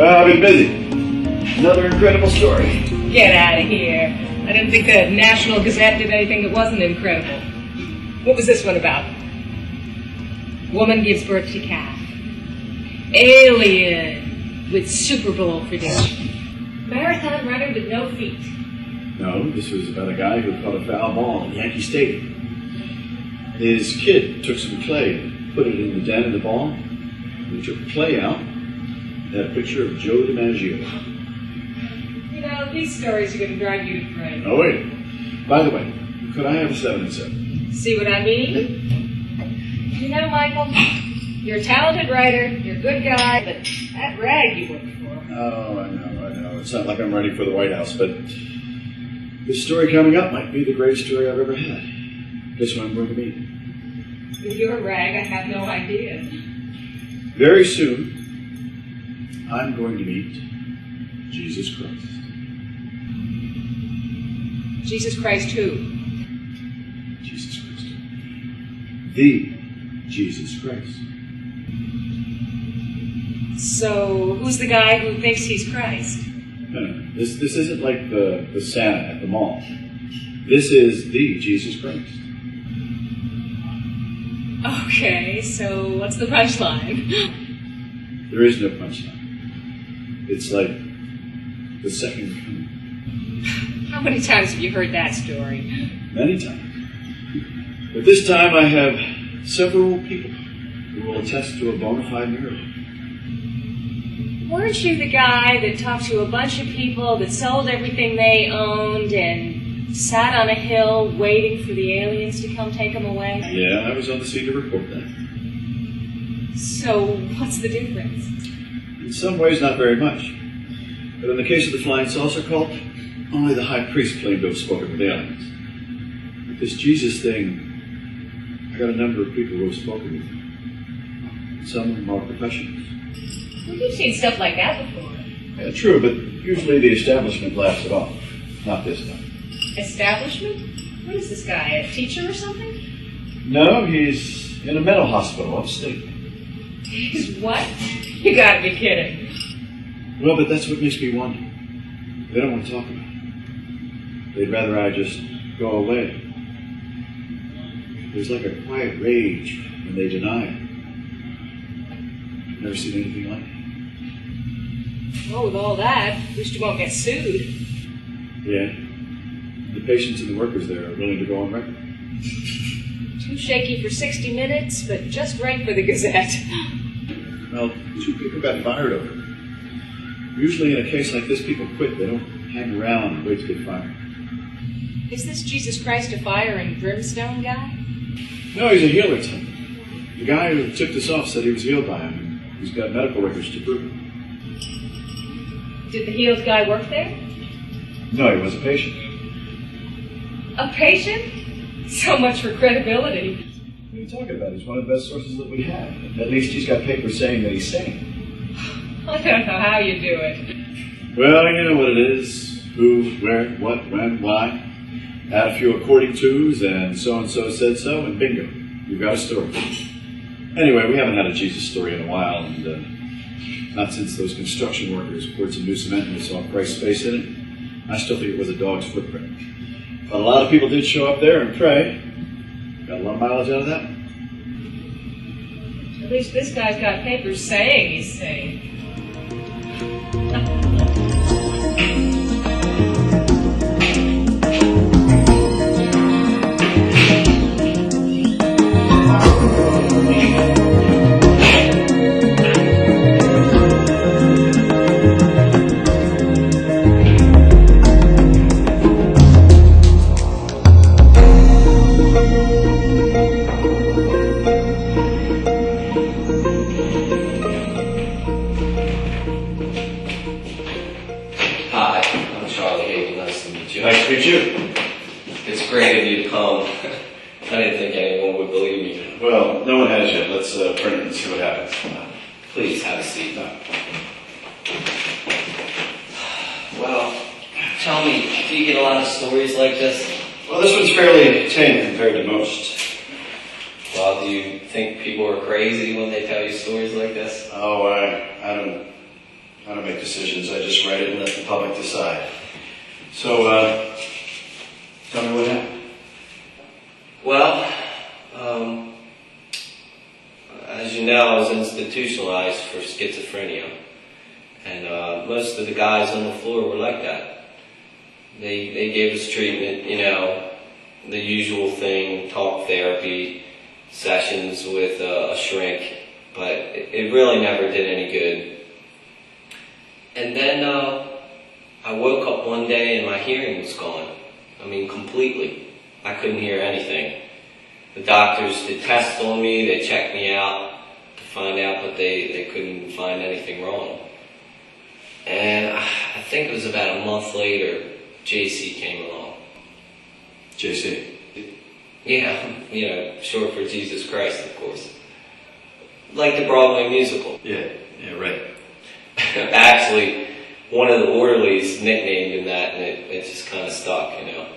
Well, I've been busy. Another incredible story. Get out of here. I didn't think the National Gazette did anything that wasn't incredible. What was this one about? Woman gives birth to calf. Alien with Super Bowl prediction. Marathon runner with no feet. No, this was about a guy who caught a foul ball at Yankee Stadium. His kid took some clay and put it in the den of the ball. He took the clay out and had a picture of Joe DiMaggio. You know, these stories are going to drive you crazy. Oh, wait. By the way, could I have a 7 and 7? See what I mean? You know, Michael, you're a talented writer, you're a good guy, but that rag you work for. Oh, I know. It's not like I'm writing for the White House, but this story coming up might be the greatest story I've ever had. Guess who I'm going to meet? With your rag, I have no idea. Very soon, I'm going to meet Jesus Christ. Jesus Christ who? Jesus Christ. The Jesus Christ. So, who's the guy who thinks he's Christ? No. This isn't like the Santa at the mall. This is the Jesus Christ. Okay, so what's the punchline? There is no punchline. It's like the second coming. How many times have you heard that story? Many times. But this time I have several people who will attest to a bona fide miracle. Weren't you the guy that talked to a bunch of people that sold everything they owned and sat on a hill waiting for the aliens to come take them away? Yeah, I was on the scene to report that. So, what's the difference? In some ways, not very much. But in the case of the flying saucer cult, only the high priest claimed to have spoken with aliens. With this Jesus thing, I got a number of people who have spoken with me. Some of them are professionals. Well, you've seen stuff like that before. Yeah, true, but usually the establishment laughs it off. Not this time. Establishment? What is this guy, a teacher or something? No, he's in a mental hospital upstate. He's what? You gotta be kidding. Well, but that's what makes me wonder. They don't want to talk about it. They'd rather I just go away. There's like a quiet rage when they deny it. I've never seen anything like it. Well, with all that, at least you won't get sued. Yeah. The patients and the workers there are willing to go on record. Too shaky for 60 minutes, but just right for the Gazette. Well, 2 people got fired over it. Usually in a case like this, people quit. They don't hang around and wait to get fired. Is this Jesus Christ a fire and brimstone guy? No, he's a healer type. The guy who took this off said he was healed by him, and he's got medical records to prove it. Did the healed guy work there? No, he was a patient. A patient? So much for credibility. What are you talking about? He's one of the best sources that we have. At least he's got papers saying that he's sane. I don't know how you do it. Well, you know what it is. Who, where, what, when, why. Add a few according to's, and so said so, and bingo. You've got a story. Anyway, we haven't had a Jesus story in a while, and not since those construction workers poured some new cement and we saw Christ's face in it. I still think it was a dog's footprint. But a lot of people did show up there and pray. Got a lot of mileage out of that. At least this guy's got papers saying he's sane. Nice to meet you. It's great of you to come. I didn't think anyone would believe me. Well, no one has yet. Let's print it and see what happens. Please have a seat. Well, tell me, do you get a lot of stories like this? Well, this one's fairly tame compared to most. Well, do you think people are crazy when they tell you stories like this? Oh, I don't don't make decisions. I just write it and let the public decide. So, tell me what happened. Well, as you know, I was institutionalized for schizophrenia. And most of the guys on the floor were like that. They gave us treatment, you know, the usual thing, talk therapy, sessions with a shrink, but it really never did any good. And then I woke up one day and my hearing was gone. I mean, completely. I couldn't hear anything. The doctors did tests on me, they checked me out to find out, but they couldn't find anything wrong. And I think it was about a month later, JC came along. JC? Yeah, you know, short for Jesus Christ, of course. Like the Broadway musical. Yeah, right. Actually, one of the orderlies nicknamed him that, and it just kind of stuck, you know.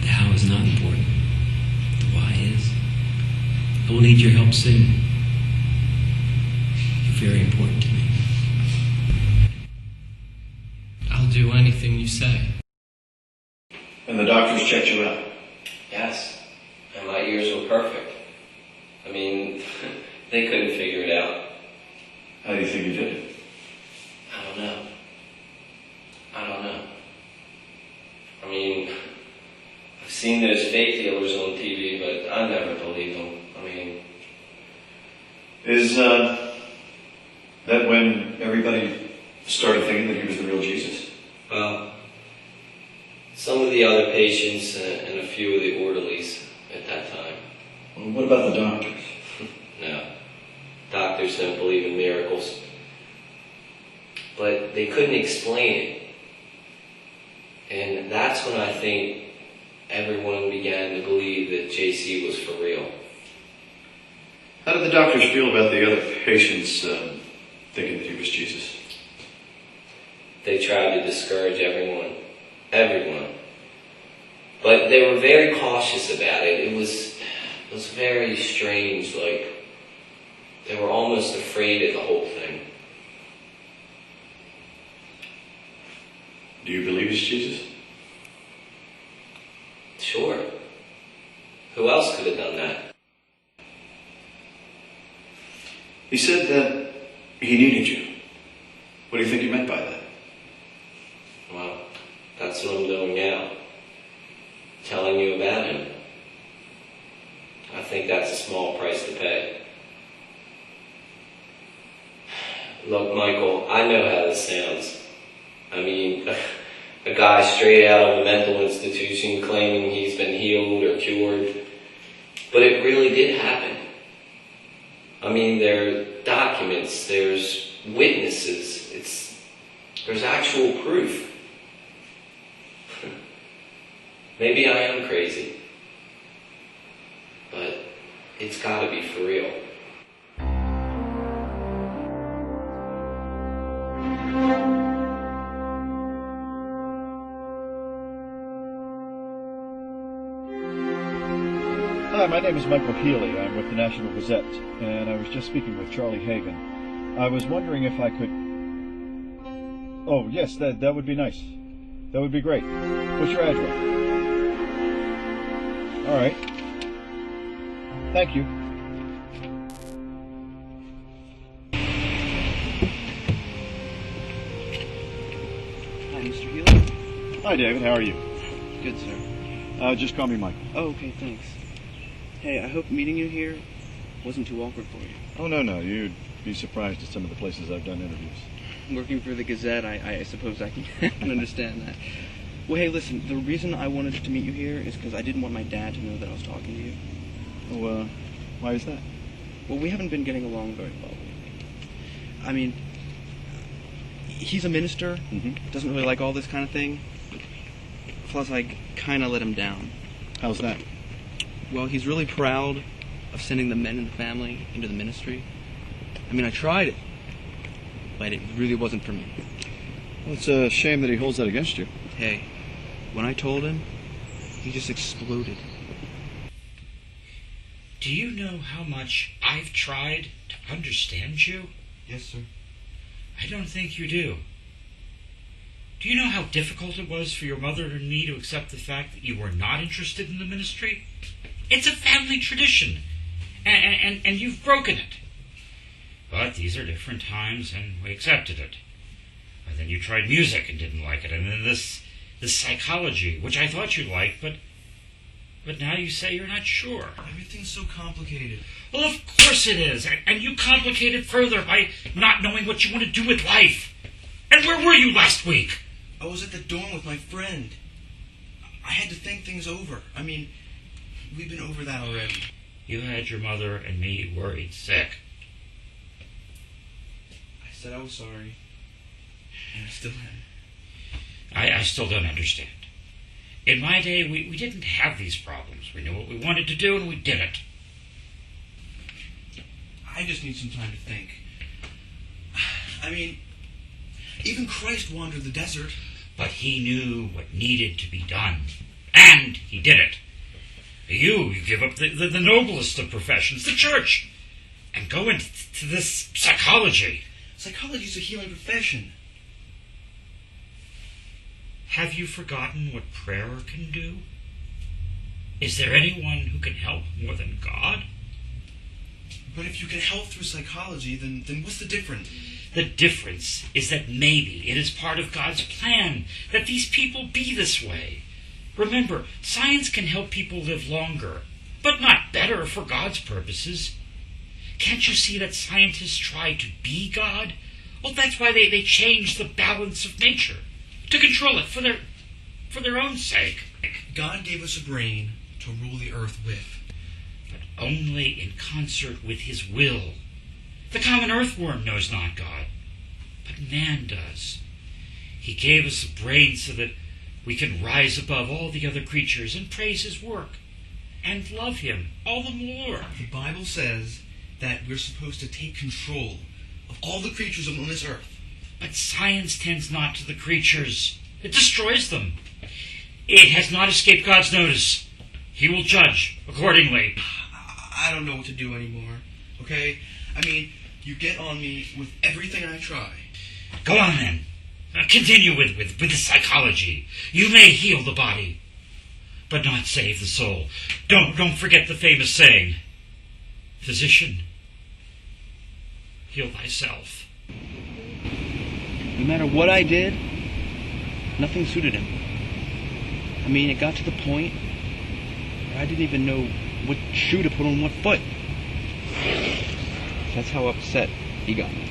The how is not important. The why is. I will need your help soon. You're very important to me. I'll do anything you say. And the doctors checked you out? Yes, and my ears were perfect. I mean, they couldn't figure it out. How do you think you did it? I don't know. I mean, I've seen those fake dealers on TV, but I never believed them. I mean... Is that when everybody started thinking that he was the real Jesus? Well, some of the other patients and a few of the orderlies at that time. Well, what about the doctors? No. Doctors don't believe in miracles. But they couldn't explain it. And that's when I think everyone began to believe that JC was for real. How did the doctors feel about the other patients thinking that he was Jesus? They tried to discourage everyone. But they were very cautious about it. It was very strange, like they were almost afraid of the whole thing. Do you believe he's Jesus? Sure. Who else could have done that? He said that he needed you. What do you think he meant by that? Well, that's what I'm doing now. Telling you about him. I think that's a small price to pay. Look, Michael, I know how this sounds. I mean, a guy straight out of a mental institution claiming he's been healed or cured. But it really did happen. I mean, there are documents, there's witnesses, there's actual proof. Maybe I am crazy, but it's gotta be for real. Hi, my name is Michael Healy. I'm with the National Gazette, and I was just speaking with Charlie Hagan. I was wondering if I could... Oh, yes, that would be nice. That would be great. What's your address? All right. Thank you. Hi, Mr. Healy. Hi, David. How are you? Good, sir. Just call me Michael. Oh, okay, thanks. Hey, I hope meeting you here wasn't too awkward for you. Oh, no. You'd be surprised at some of the places I've done interviews. Working for the Gazette, I suppose I can understand that. Well, hey, listen, the reason I wanted to meet you here is because I didn't want my dad to know that I was talking to you. Oh, why is that? Well, we haven't been getting along very well. I mean, he's a minister, doesn't really like all this kind of thing. Plus, I kind of let him down. How's that? Well, he's really proud, of sending the men in the family into the ministry. I mean, I tried it, but it really wasn't for me. Well, it's a shame that he holds that against you. Hey, when I told him, he just exploded. Do you know how much I've tried to understand you? Yes, sir. I don't think you do. Do you know how difficult it was for your mother and me to accept the fact that you were not interested in the ministry? It's a family tradition, and you've broken it. But these are different times, and we accepted it. And then you tried music and didn't like it, and then this psychology, which I thought you liked, but now you say you're not sure. Everything's so complicated. Well, of course it is, and you complicate it further by not knowing what you want to do with life. And where were you last week? I was at the dorm with my friend. I had to think things over. I mean, we've been over that already. You had your mother and me worried sick. I said I was sorry, and I still am. I still don't understand. In my day, we didn't have these problems. We knew what we wanted to do, and we did it. I just need some time to think. I mean, even Christ wandered the desert. But he knew what needed to be done, and he did it. You give up the noblest of professions, the church, and go into this psychology. Psychology's a healing profession. Have you forgotten what prayer can do? Is there anyone who can help more than God? But if you can help through psychology, then what's the difference? The difference is that maybe it is part of God's plan that these people be this way. Remember, science can help people live longer, but not better for God's purposes. Can't you see that scientists try to be God? Well, that's why they change the balance of nature, to control it for their own sake. God gave us a brain to rule the earth with. But only in concert with his will. The common earthworm knows not God, but man does. He gave us a brain so that we can rise above all the other creatures and praise his work and love him all the more. The Bible says that we're supposed to take control of all the creatures on this earth. But science tends not to the creatures. It destroys them. It has not escaped God's notice. He will judge accordingly. I don't know what to do anymore, okay? I mean, you get on me with everything I try. Go on then. Continue with the psychology. You may heal the body, but not save the soul. Don't forget the famous saying, physician, heal thyself. No matter what I did, nothing suited him. I mean, it got to the point where I didn't even know what shoe to put on what foot. That's how upset he got me.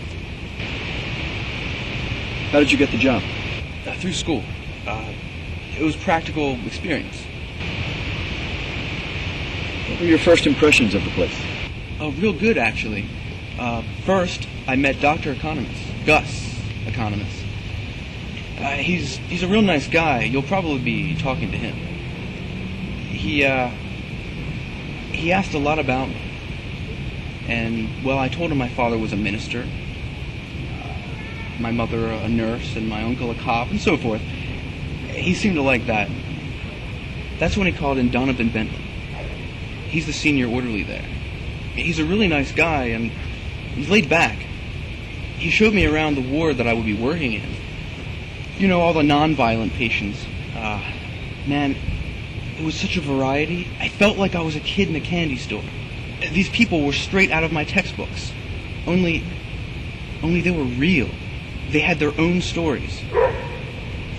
How did you get the job? Through school. It was practical experience. What were your first impressions of the place? Real good, actually. First, I met Dr. Economist, Gus Economist. He's a real nice guy. You'll probably be talking to him. He asked a lot about me. And, well, I told him my father was a minister, my mother a nurse, and my uncle a cop, and so forth. He seemed to like that. That's when he called in Donovan Bentley. He's the senior orderly there. He's a really nice guy, and he's laid back. He showed me around the ward that I would be working in. You know, all the non-violent patients. Man, it was such a variety. I felt like I was a kid in a candy store. These people were straight out of my textbooks. Only they were real. They had their own stories.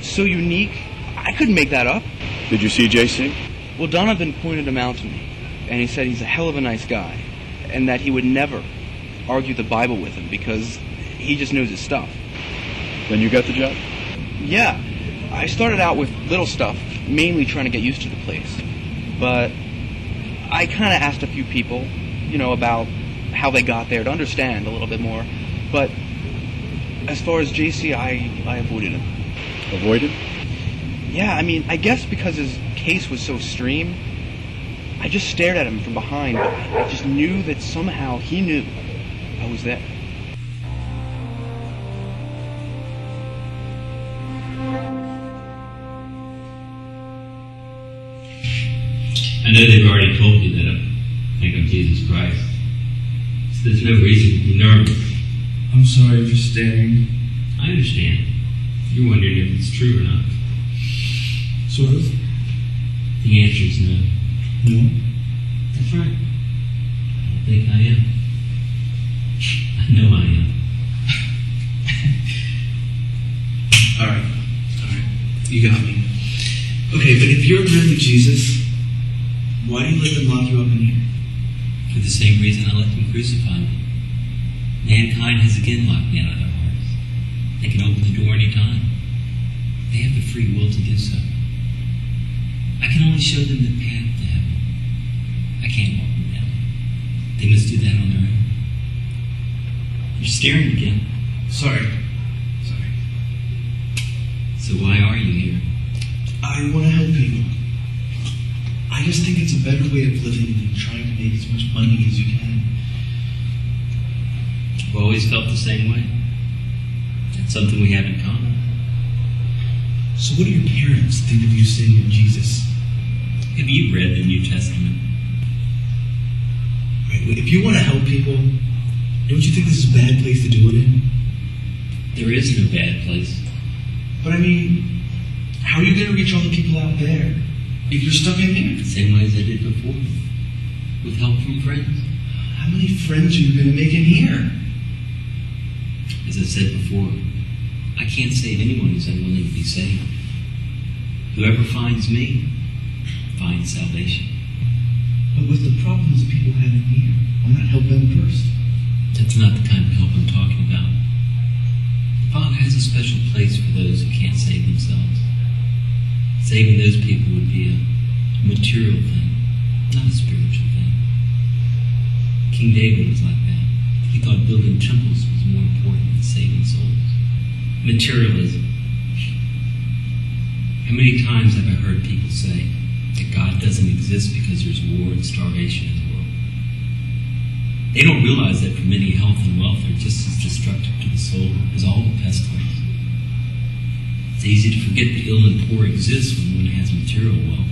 So unique, I couldn't make that up. Did you see JC? Well, Donovan pointed him out to me, and he said he's a hell of a nice guy, and that he would never argue the Bible with him because he just knows his stuff. Then you got the job? Yeah. I started out with little stuff, mainly trying to get used to the place. But I kind of asked a few people, you know, about how they got there to understand a little bit more. But as far as JC, I avoided him. Avoided? Yeah, I mean, I guess because his case was so extreme, I I just stared at him from behind, but I just knew that somehow he knew I was there. I know they've already told you that I think I'm Jesus Christ. So there's no reason to be nervous. I'm sorry for staring. I understand. You're wondering if it's true or not. Sort of. The answer is no. No? That's right. I don't think I am. I know I am. Alright. You got me. Okay, but if you're really Jesus, why do you let them lock you up in here? For the same reason I let them crucify me. Mankind has again locked me out of their hearts. They can open the door any time. They have the free will to do so. I can only show them the path to heaven. I can't walk them down. They must do that on their own. You're staring again. Sorry. So why are you here? I want to help people. I just think it's a better way of living than trying to make as much money as you can. I've always felt the same way. That's something we have in common. So what do your parents think of you saying you're Jesus? Have you read the New Testament? Right, well, if you want to help people, don't you think this is a bad place to do it in? There is no bad place. But I mean, how are you going to reach all the people out there if you're stuck in here? The same way as I did before. With help from friends. How many friends are you going to make in here? As I said before, I can't save anyone who's unwilling to be saved. Whoever finds me, finds salvation. But with the problems people have in here, why not help them first? That's not the kind of help I'm talking about. The Father has a special place for those who can't save themselves. Saving those people would be a material thing, not a spiritual thing. King David was like that. He thought building temples was more important than saving souls. Materialism. How many times have I heard people say that God doesn't exist because there's war and starvation in the world? They don't realize that for many, health and wealth are just as destructive to the soul as all the pestilence. It's easy to forget the ill and poor exist when one has material wealth.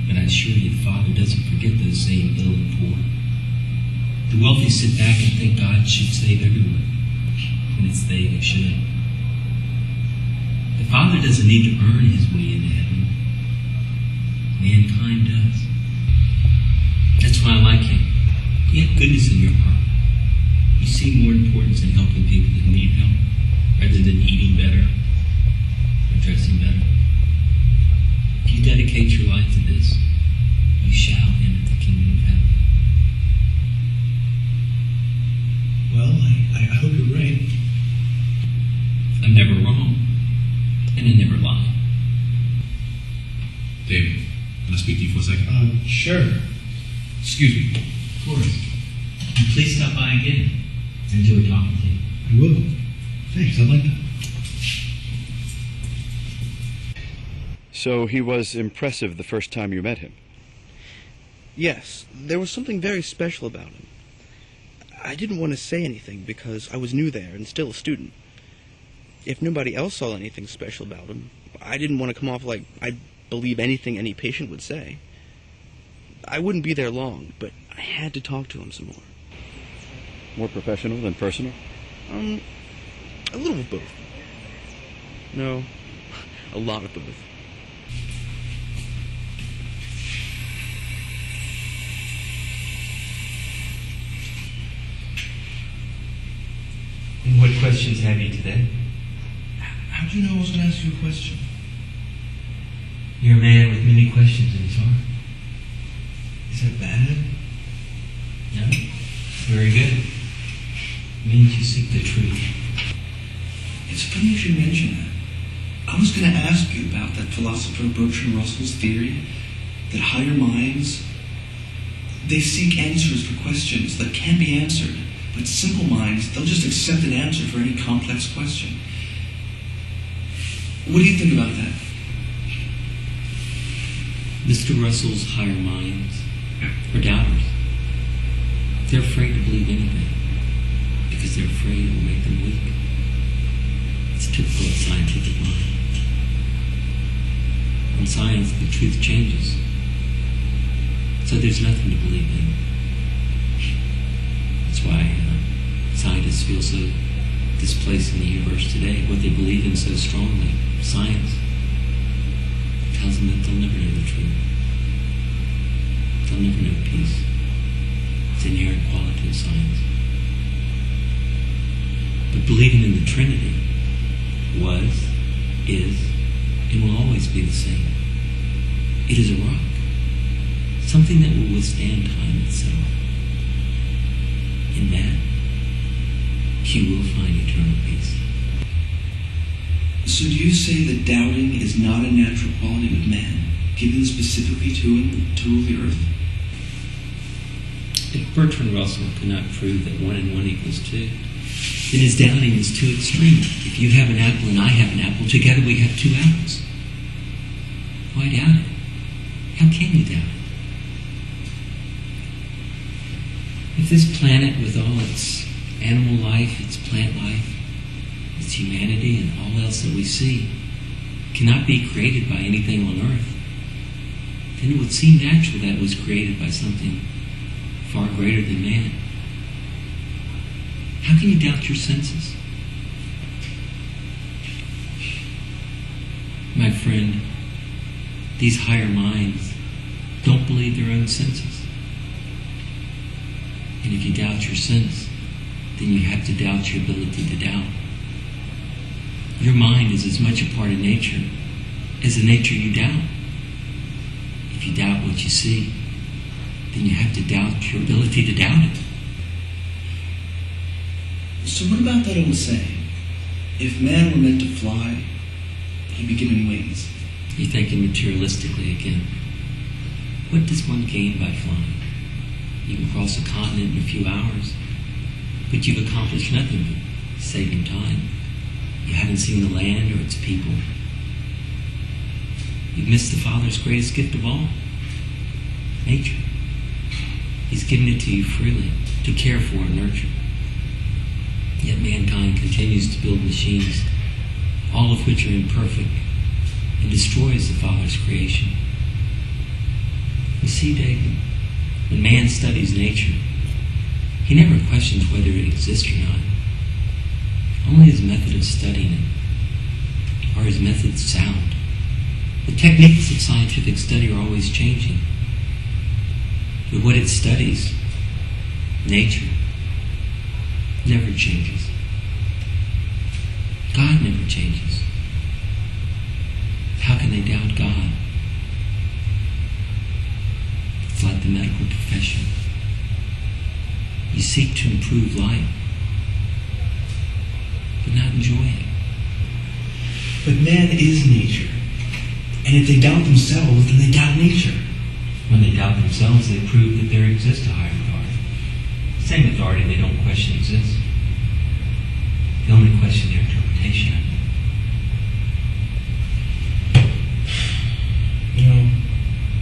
But I assure you the Father doesn't forget those same ill and poor. The wealthy sit back and think God should save everyone, when it's they that should. The Father doesn't need to earn his way into heaven. Mankind does. That's why I like him. You have goodness in your heart. You see more importance in helping people that need help, rather than eating better or dressing better. If you dedicate your life to this, you shall enter the kingdom of heaven. Well, I hope you're right. I'm never wrong, and I never lie. David, can I speak to you for a second? Sure. Excuse me. Of course. And please stop by again. I enjoy talking to you. I will. Thanks, I like that. So he was impressive the first time you met him? Yes, there was something very special about him. I didn't want to say anything because I was new there and still a student. If nobody else saw anything special about him, I didn't want to come off like I believe anything any patient would say. I wouldn't be there long, but I had to talk to him some more. More professional than personal? A little of both. No, a lot of both. And what questions have you today? How'd you know I was going to ask you a question? You're a man with many questions in his heart. Is that bad? No? Very good. It means you seek the truth. It's funny you should mention that. I was going to ask you about that philosopher Bertrand Russell's theory that higher minds, they seek answers for questions that can't be answered, but simple minds, they'll just accept an answer for any complex question. What do you think about that? Mr. Mr. Russell's higher minds are doubters. They're afraid to believe anything because they're afraid it will make them weak. It's typical of scientific mind. In science, the truth changes. So there's nothing to believe in. That's why scientists feel so displaced in the universe today. What they believe in so strongly, science, tells them that they'll never know the truth. They'll never know peace. It's the inherent quality of science. But believing in the Trinity was, is, and will always be the same. It is a rock, something that will withstand time itself. In that, you will find eternal peace. So do you say that doubting is not a natural quality of man, given specifically to him, to rule the earth? If Bertrand Russell could not prove that 1 and 1 equals 2, then his doubting is too extreme. If you have an apple and I have an apple, together we have 2 apples. Why doubt it? How can you doubt it? If this planet, with all its animal life, its plant life, its humanity, and all else that we see, cannot be created by anything on earth, then it would seem natural that it was created by something far greater than man. How can you doubt your senses? My friend, these higher minds don't believe their own senses. And if you doubt your sense, then you have to doubt your ability to doubt. Your mind is as much a part of nature as the nature you doubt. If you doubt what you see, then you have to doubt your ability to doubt it. So what about that old saying? If man were meant to fly, he'd be given wings. You're thinking materialistically again. What does one gain by flying? You can cross a continent in a few hours, but you've accomplished nothing but saving time. You haven't seen the land or its people. You've missed the Father's greatest gift of all, nature. He's given it to you freely, to care for and nurture. Yet mankind continues to build machines, all of which are imperfect, and destroys the Father's creation. You see, David, when man studies nature, he never questions whether it exists or not. Only his method of studying it. Are his methods sound? The techniques of scientific study are always changing. But what it studies, nature, never changes. God never changes. How can they doubt God? It's like the medical profession. You seek to improve life, but not enjoy it. But man is nature. And if they doubt themselves, then they doubt nature. When they doubt themselves, they prove that there exists a higher authority. The same authority they don't question exists. They only question their interpretation of it. You know,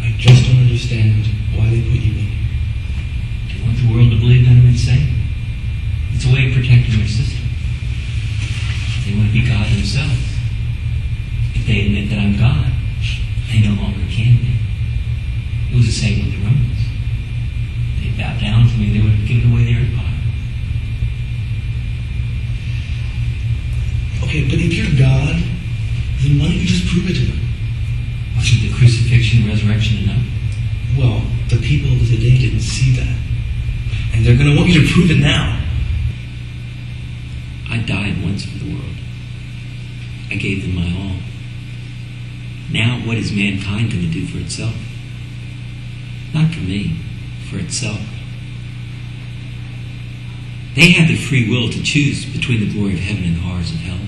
I just don't understand why they put you in here. They want the world to believe that I'm insane. It's a way of protecting their system. They want to be God themselves. If they admit that I'm God, they no longer can be. It was the same with the Romans. They bowed down to me, they would have given away their empire. Okay, but if you're God, then why don't you just prove it to them? Wasn't the crucifixion and resurrection enough? Well, the people of today didn't see that. And they're going to want you to prove it now. I died once for the world. I gave them my all. Now what is mankind going to do for itself? Not for me, for itself. They have the free will to choose between the glory of heaven and the horrors of hell.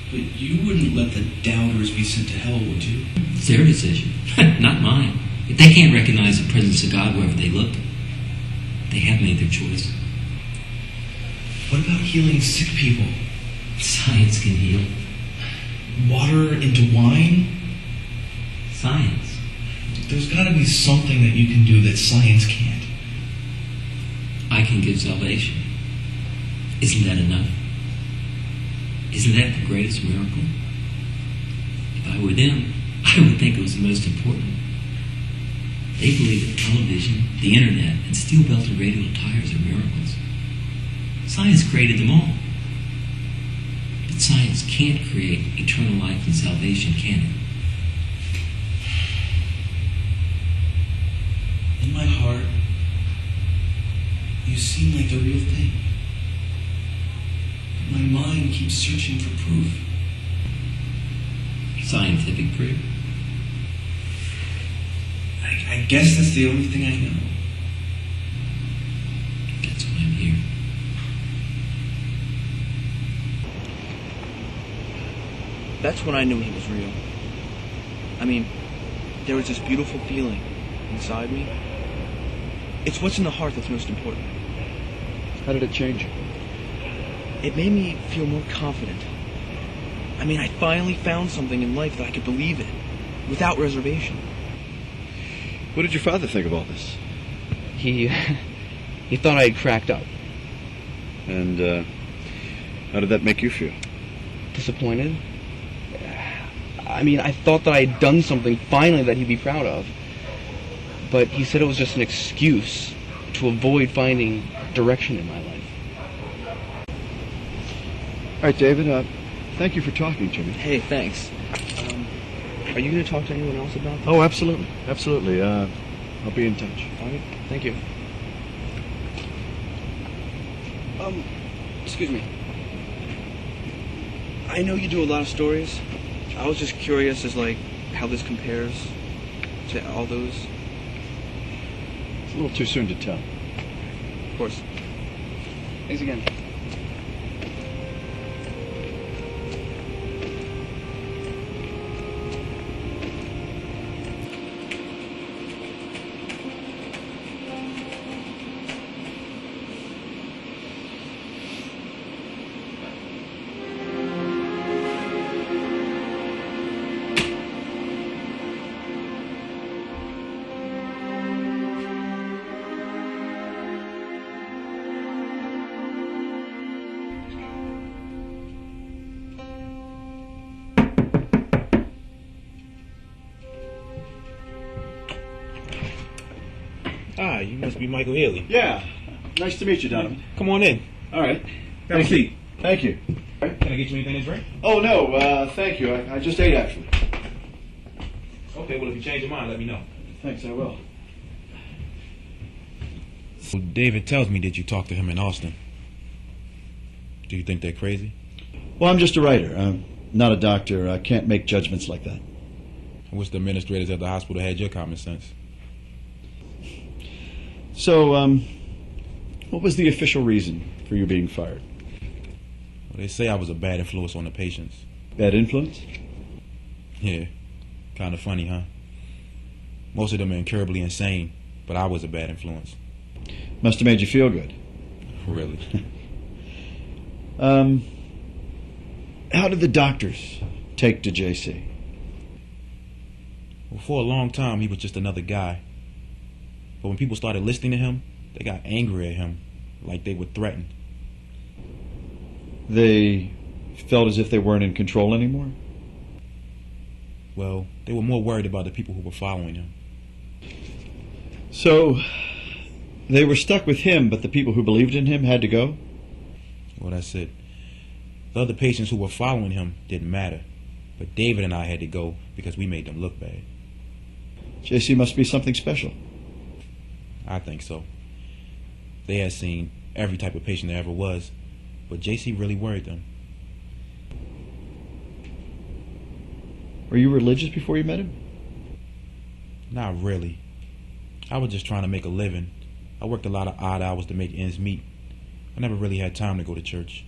But you wouldn't let the doubters be sent to hell, would you? It's their decision, not mine. If they can't recognize the presence of God wherever they look, they have made their choice. What about healing sick people? Science can heal. Water into wine? Science there's got to be something that you can do that science can't. I can give salvation. Isn't that enough? Isn't that the greatest miracle? If I were them, I would think it was the most important. They believe that television, the internet, and steel-belted radial tires are miracles. Science created them all. But science can't create eternal life and salvation, can it? In my heart, you seem like the real thing. But my mind keeps searching for proof. Scientific proof? I guess that's the only thing I know. That's why I'm here. That's when I knew he was real. I mean, there was this beautiful feeling inside me. It's what's in the heart that's most important. How did it change you? It made me feel more confident. I mean, I finally found something in life that I could believe in, without reservation. What did your father think of all this? He thought I had cracked up. And how did that make you feel? Disappointed. I mean, I thought that I had done something finally that he'd be proud of. But he said it was just an excuse to avoid finding direction in my life. All right, David, thank you for talking to me. Hey, thanks. Are you going to talk to anyone else about this? Oh, absolutely. Absolutely. I'll be in touch. All right, thank you. Excuse me. I know you do a lot of stories. I was just curious as, like, how this compares to all those. It's a little too soon to tell. Of course. Thanks again. Ah, you must be Michael Haley. Yeah. Nice to meet you, Donovan. Come on in. All right. Have a seat. Thank you. Can I get you anything to drink? Oh, no, thank you. I just ate, actually. Okay, well, if you change your mind, let me know. Thanks, I will. So David tells me that you talked to him in Austin. Do you think they're crazy? Well, I'm just a writer. I'm not a doctor. I can't make judgments like that. I wish the administrators at the hospital had your common sense. So, what was the official reason for you being fired? Well, they say I was a bad influence on the patients. Bad influence? Yeah. Kind of funny, huh? Most of them are incurably insane, but I was a bad influence. Must have made you feel good. Really? How did the doctors take to JC? Well, for a long time, he was just another guy. But when people started listening to him, they got angry at him, like they were threatened. They felt as if they weren't in control anymore? Well, they were more worried about the people who were following him. So, they were stuck with him, but the people who believed in him had to go? Well, that's it. The other patients who were following him didn't matter. But David and I had to go because we made them look bad. JC must be something special. I think so. They had seen every type of patient there ever was, but JC really worried them. Were you religious before you met him? Not really. I was just trying to make a living. I worked a lot of odd hours to make ends meet. I never really had time to go to church.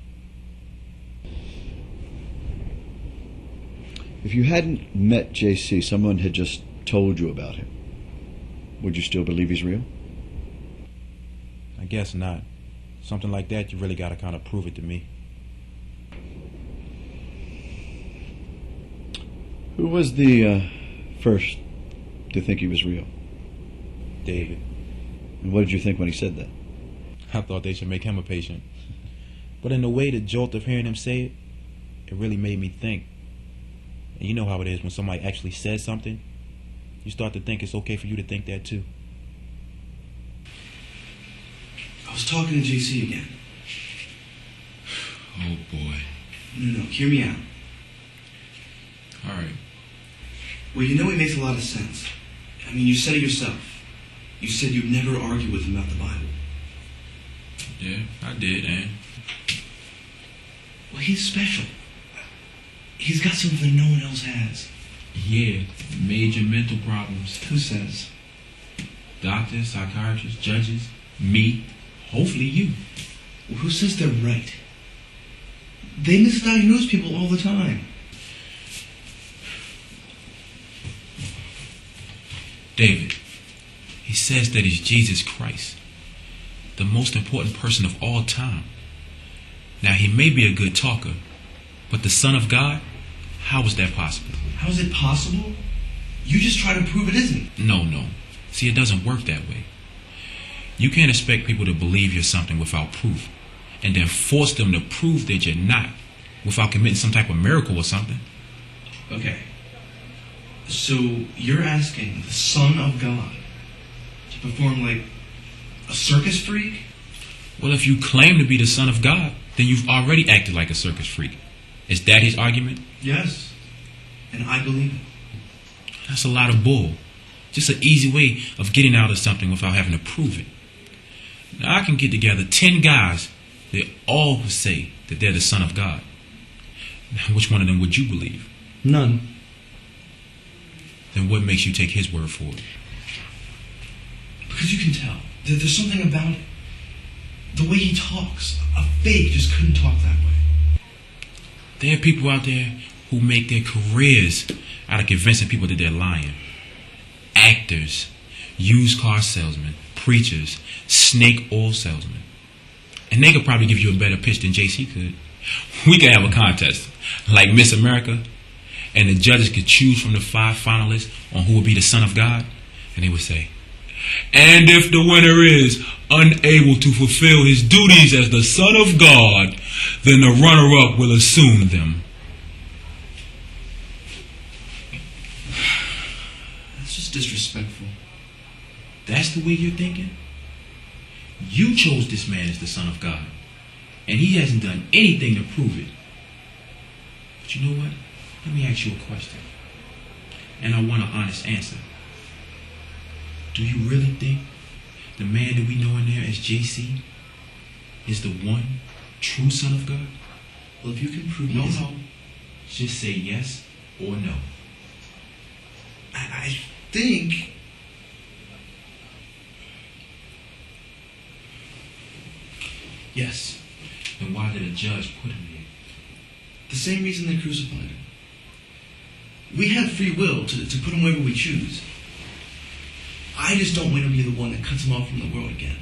If you hadn't met JC, someone had just told you about him, would you still believe he's real? I guess not. Something like that, you really got to kind of prove it to me. Who was the first to think he was real? David. And what did you think when he said that? I thought they should make him a patient. But in the way, the jolt of hearing him say it, it really made me think. And you know how it is when somebody actually says something, you start to think it's okay for you to think that too. I was talking to JC again. Oh, boy. No, hear me out. All right. Well, you know it makes a lot of sense. I mean, you said it yourself. You said you'd never argue with him about the Bible. Yeah, I did, and Well, he's special. He's got something no one else has. yeah, major mental problems. Who says? Doctors, psychiatrists, judges, me, hopefully you. Well, who says they're right? They misdiagnose people all the time. David, he says that he's Jesus Christ, the most important person of all time. Now, he may be a good talker, but the Son of God? How is that possible? How is it possible? You just try to prove it isn't. No. See, it doesn't work that way. You can't expect people to believe you're something without proof, and then force them to prove that you're not, without committing some type of miracle or something. Okay. So you're asking the Son of God to perform like a circus freak? Well, if you claim to be the Son of God, then you've already acted like a circus freak. Is that his argument? Yes. And I believe it. That's a lot of bull. Just an easy way of getting out of something without having to prove it. Now, I can get together 10 guys that all would say that they're the Son of God. Now, which one of them would you believe? None. Then what makes you take his word for it? Because you can tell. There's something about it. The way he talks. A fake just couldn't talk that way. There are people out there who make their careers out of convincing people that they're lying. Actors, used car salesmen, preachers, snake oil salesmen. And they could probably give you a better pitch than JC could. We could have a contest, like Miss America, and the judges could choose from the 5 finalists on who would be the Son of God. And they would say, and if the winner is unable to fulfill his duties as the Son of God, then the runner-up will assume them. That's just disrespectful. That's the way you're thinking? You chose this man as the Son of God, and he hasn't done anything to prove it. But you know what? Let me ask you a question, and I want an honest answer. Do you really think the man that we know in there as JC is the one true Son of God? Well, if you can prove No. it. Just say yes or no. I think. Yes. Then why did a judge put him there? The same reason they crucified him. We have free will to put him wherever we choose. I just don't want to be the one that cuts him off from the world again.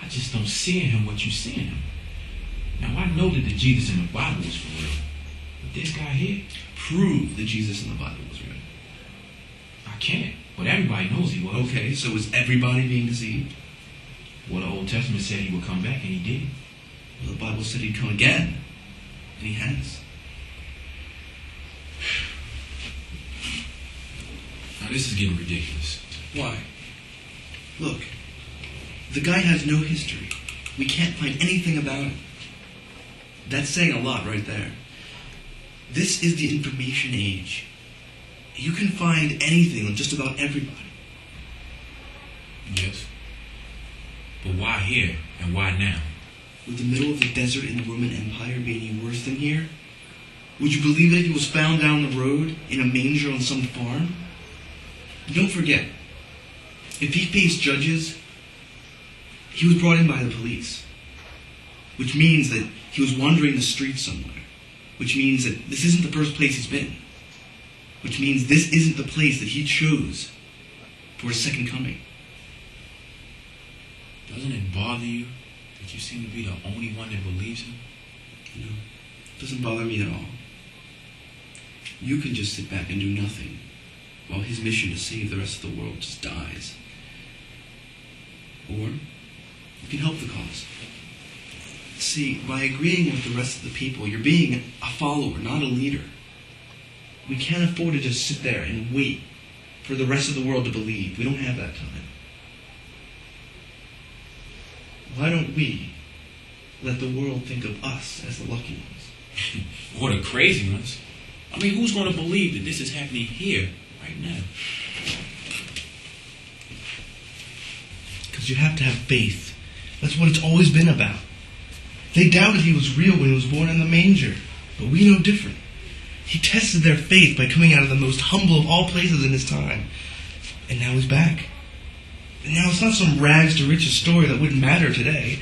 I just don't see in him what you see in him. Now, I know that the Jesus in the Bible is for real. But this guy here, Prove that Jesus in the Bible was real. I can't. But everybody knows he was. Okay, so is everybody being deceived? Well, the Old Testament said he would come back, and he did. Well, the Bible said he'd come again. And he has. Now, this is getting ridiculous. Why? Look, the guy has no history. We can't find anything about him. That's saying a lot right there. This is the information age. You can find anything on just about everybody. Yes. But why here, and why now? Would the middle of the desert in the Roman Empire be any worse than here? Would you believe that he was found down the road in a manger on some farm? Don't forget, if he faced judges, he was brought in by the police. Which means that he was wandering the streets somewhere. Which means that this isn't the first place he's been. Which means this isn't the place that he chose for his second coming. Doesn't it bother you that you seem to be the only one that believes him? No, it doesn't bother me at all. You can just sit back and do nothing well, his mission to save the rest of the world just dies. Or you can help the cause. See, by agreeing with the rest of the people, you're being a follower, not a leader. We can't afford to just sit there and wait for the rest of the world to believe. We don't have that time. Why don't we let the world think of us as the lucky ones? Or the crazy ones. I mean, who's going to believe that this is happening here, right now? Because you have to have faith. That's what it's always been about. They doubted he was real when he was born in the manger, but we know different. He tested their faith by coming out of the most humble of all places in his time. And now he's back. And now it's not some rags to riches story that wouldn't matter today,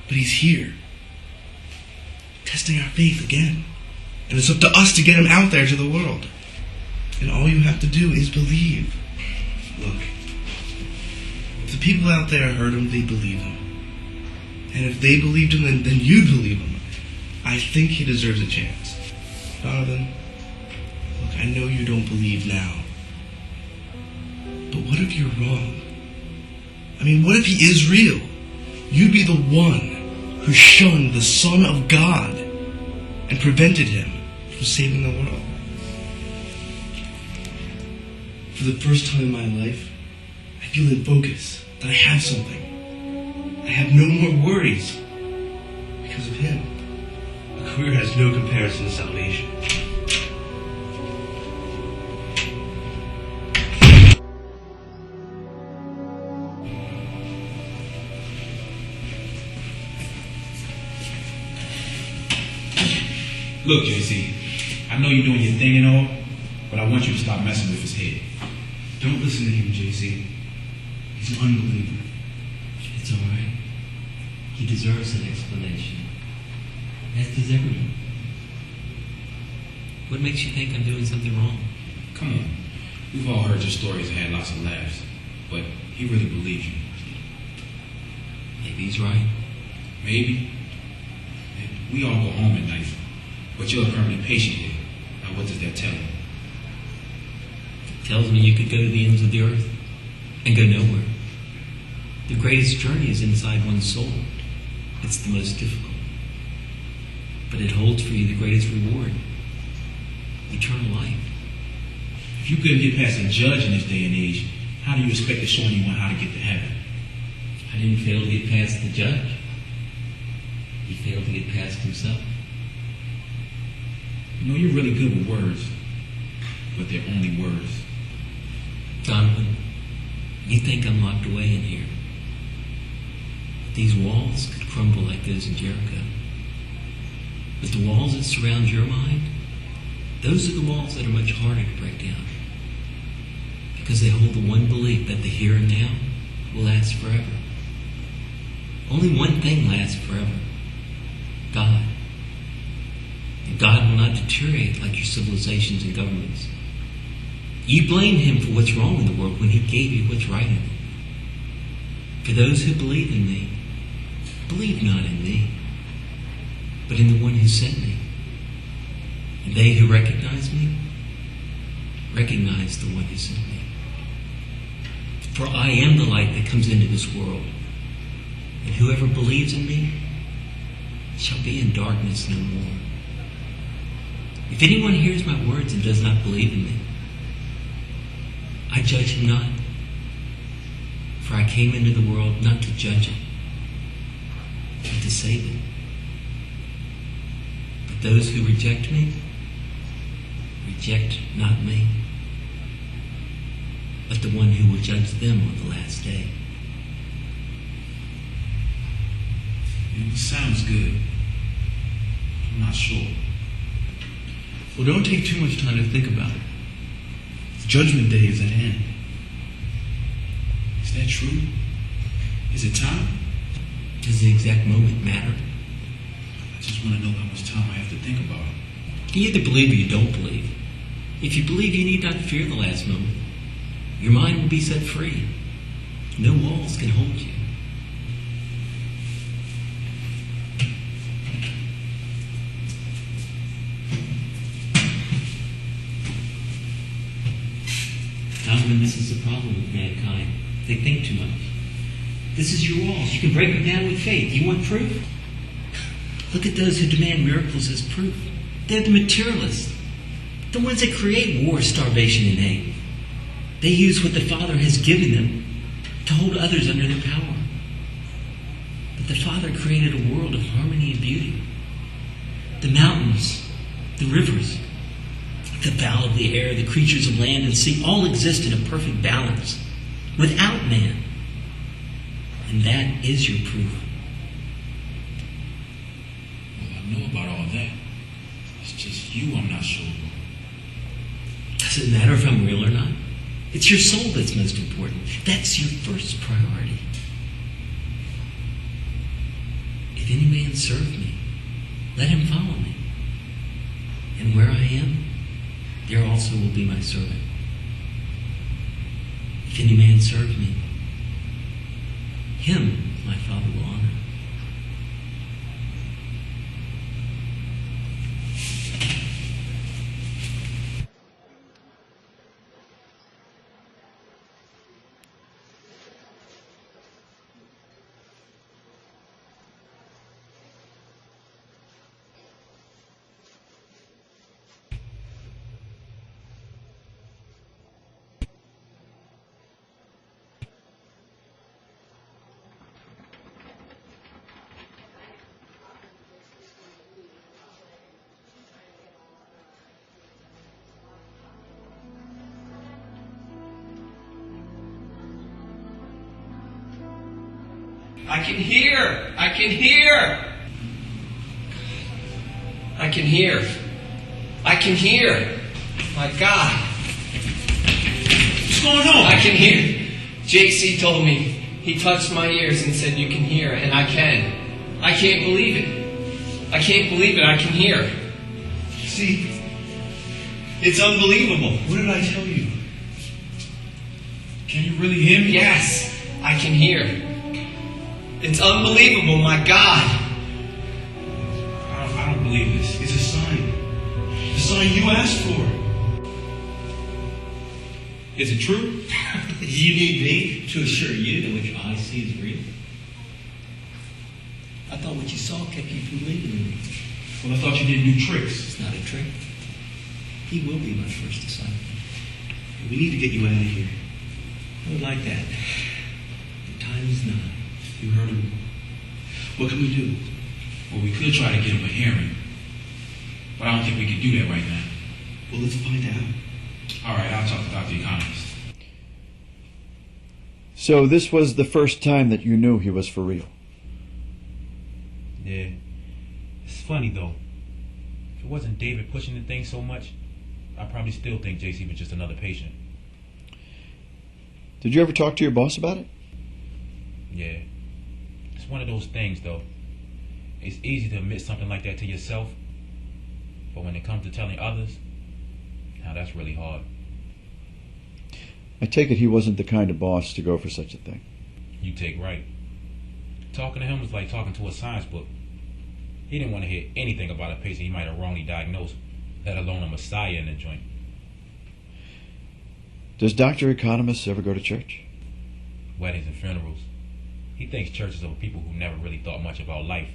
but he's here, testing our faith again. And it's up to us to get him out there to the world. And all you have to do is believe. Look, if the people out there heard him, they'd believe him. And if they believed him, then you'd believe him. I think he deserves a chance. Donovan, look, I know you don't believe now. But what if you're wrong? I mean, what if he is real? You'd be the one who shunned the Son of God and prevented him from saving the world. For the first time in my life, I feel in focus, that I have something. I have no more worries because of him. A career has no comparison to salvation. Look, JC, I know you're doing your thing and all, but I want you to stop messing with his head. Don't listen to him, JC. He's an unbeliever. It's all right. He deserves an explanation. As does everyone. What makes you think I'm doing something wrong? Come on. We've all heard your stories and had lots of laughs, but he really believes you. Maybe he's right. Maybe. We all go home at night, but you're a permanent patient here. Now what does that tell you? It tells me you could go to the ends of the earth and go nowhere. The greatest journey is inside one's soul. It's the most difficult. But it holds for you the greatest reward. Eternal life. If you couldn't get past a judge in this day and age, how do you expect to show anyone how to get to heaven? I didn't fail to get past the judge. He failed to get past himself. You know, you're really good with words, but they're only words. Donovan, you think I'm locked away in here. These walls could crumble like those in Jericho. But the walls that surround your mind, those are the walls that are much harder to break down. Because they hold the one belief that the here and now will last forever. Only one thing lasts forever. God. And God will not deteriorate like your civilizations and governments. You blame him for what's wrong in the world when he gave you what's right in it. For those who believe in me, believe not in me, but in the one who sent me. And they who recognize me, recognize the one who sent me. For I am the light that comes into this world, and whoever believes in me shall be in darkness no more. If anyone hears my words and does not believe in me, I judge him not. For I came into the world not to judge it, but to save it. But those who reject me, reject not me, but the one who will judge them on the last day. It sounds good. I'm not sure. Well, don't take too much time to think about it. Judgment Day is at hand. Is that true? Is it time? Does the exact moment matter? I just want to know how much time I have to think about it. You either believe or you don't believe. If you believe, you need not fear the last moment. Your mind will be set free. No walls can hold you. is the problem with mankind. They think too much. This is your walls. You can break them down with faith. You want proof? Look at those who demand miracles as proof. They're the materialists. The ones that create war, starvation, and hate. They use what the Father has given them to hold others under their power. But the Father created a world of harmony and beauty. The mountains, the rivers, the fowl of the air, the creatures of land and sea all exist in a perfect balance without man. And that is your proof. Well, I know about all that. It's just you I'm not sure about. Does it matter if I'm real or not? It's your soul that's most important. That's your first priority. If any man serve me, let him follow me. And where I am, there also will be my servant. If any man serve me, him my Father will honor. I can hear! I can hear! I can hear. I can hear. My God. What's going on? I can hear. JC told me. He touched my ears and said you can hear, and I can. I can't believe it. I can't believe it. I can hear. See, it's unbelievable. What did I tell you? Can you really hear me? Yes, I can hear. It's unbelievable, my God. I don't believe this. It's a sign. The sign you asked for. Is it true? You need me to assure you that what your eyes see is real? I thought what you saw kept you from believing in me. Well, I thought you didn't do tricks. It's not a trick. He will be my first disciple. We need to get you out of here. I would like that. The time is nigh. You heard him. What can we do? Well, we could try to get him a hearing. But I don't think we can do that right now. Well, let's find out. All right, I'll talk to Dr. Economist. So this was the first time that you knew he was for real? Yeah. It's funny, though. If it wasn't David pushing the thing so much, I probably still think JC was just another patient. Did you ever talk to your boss about it? Yeah. It's one of those things, though. It's easy to admit something like that to yourself, but when it comes to telling others, now that's really hard. I take it he wasn't the kind of boss to go for such a thing. You take right. Talking to him was like talking to a science book. He didn't want to hear anything about a patient he might have wrongly diagnosed, let alone a messiah in the joint. Does Dr. Economist ever go to church? Weddings and funerals. He thinks churches are for people who never really thought much about life.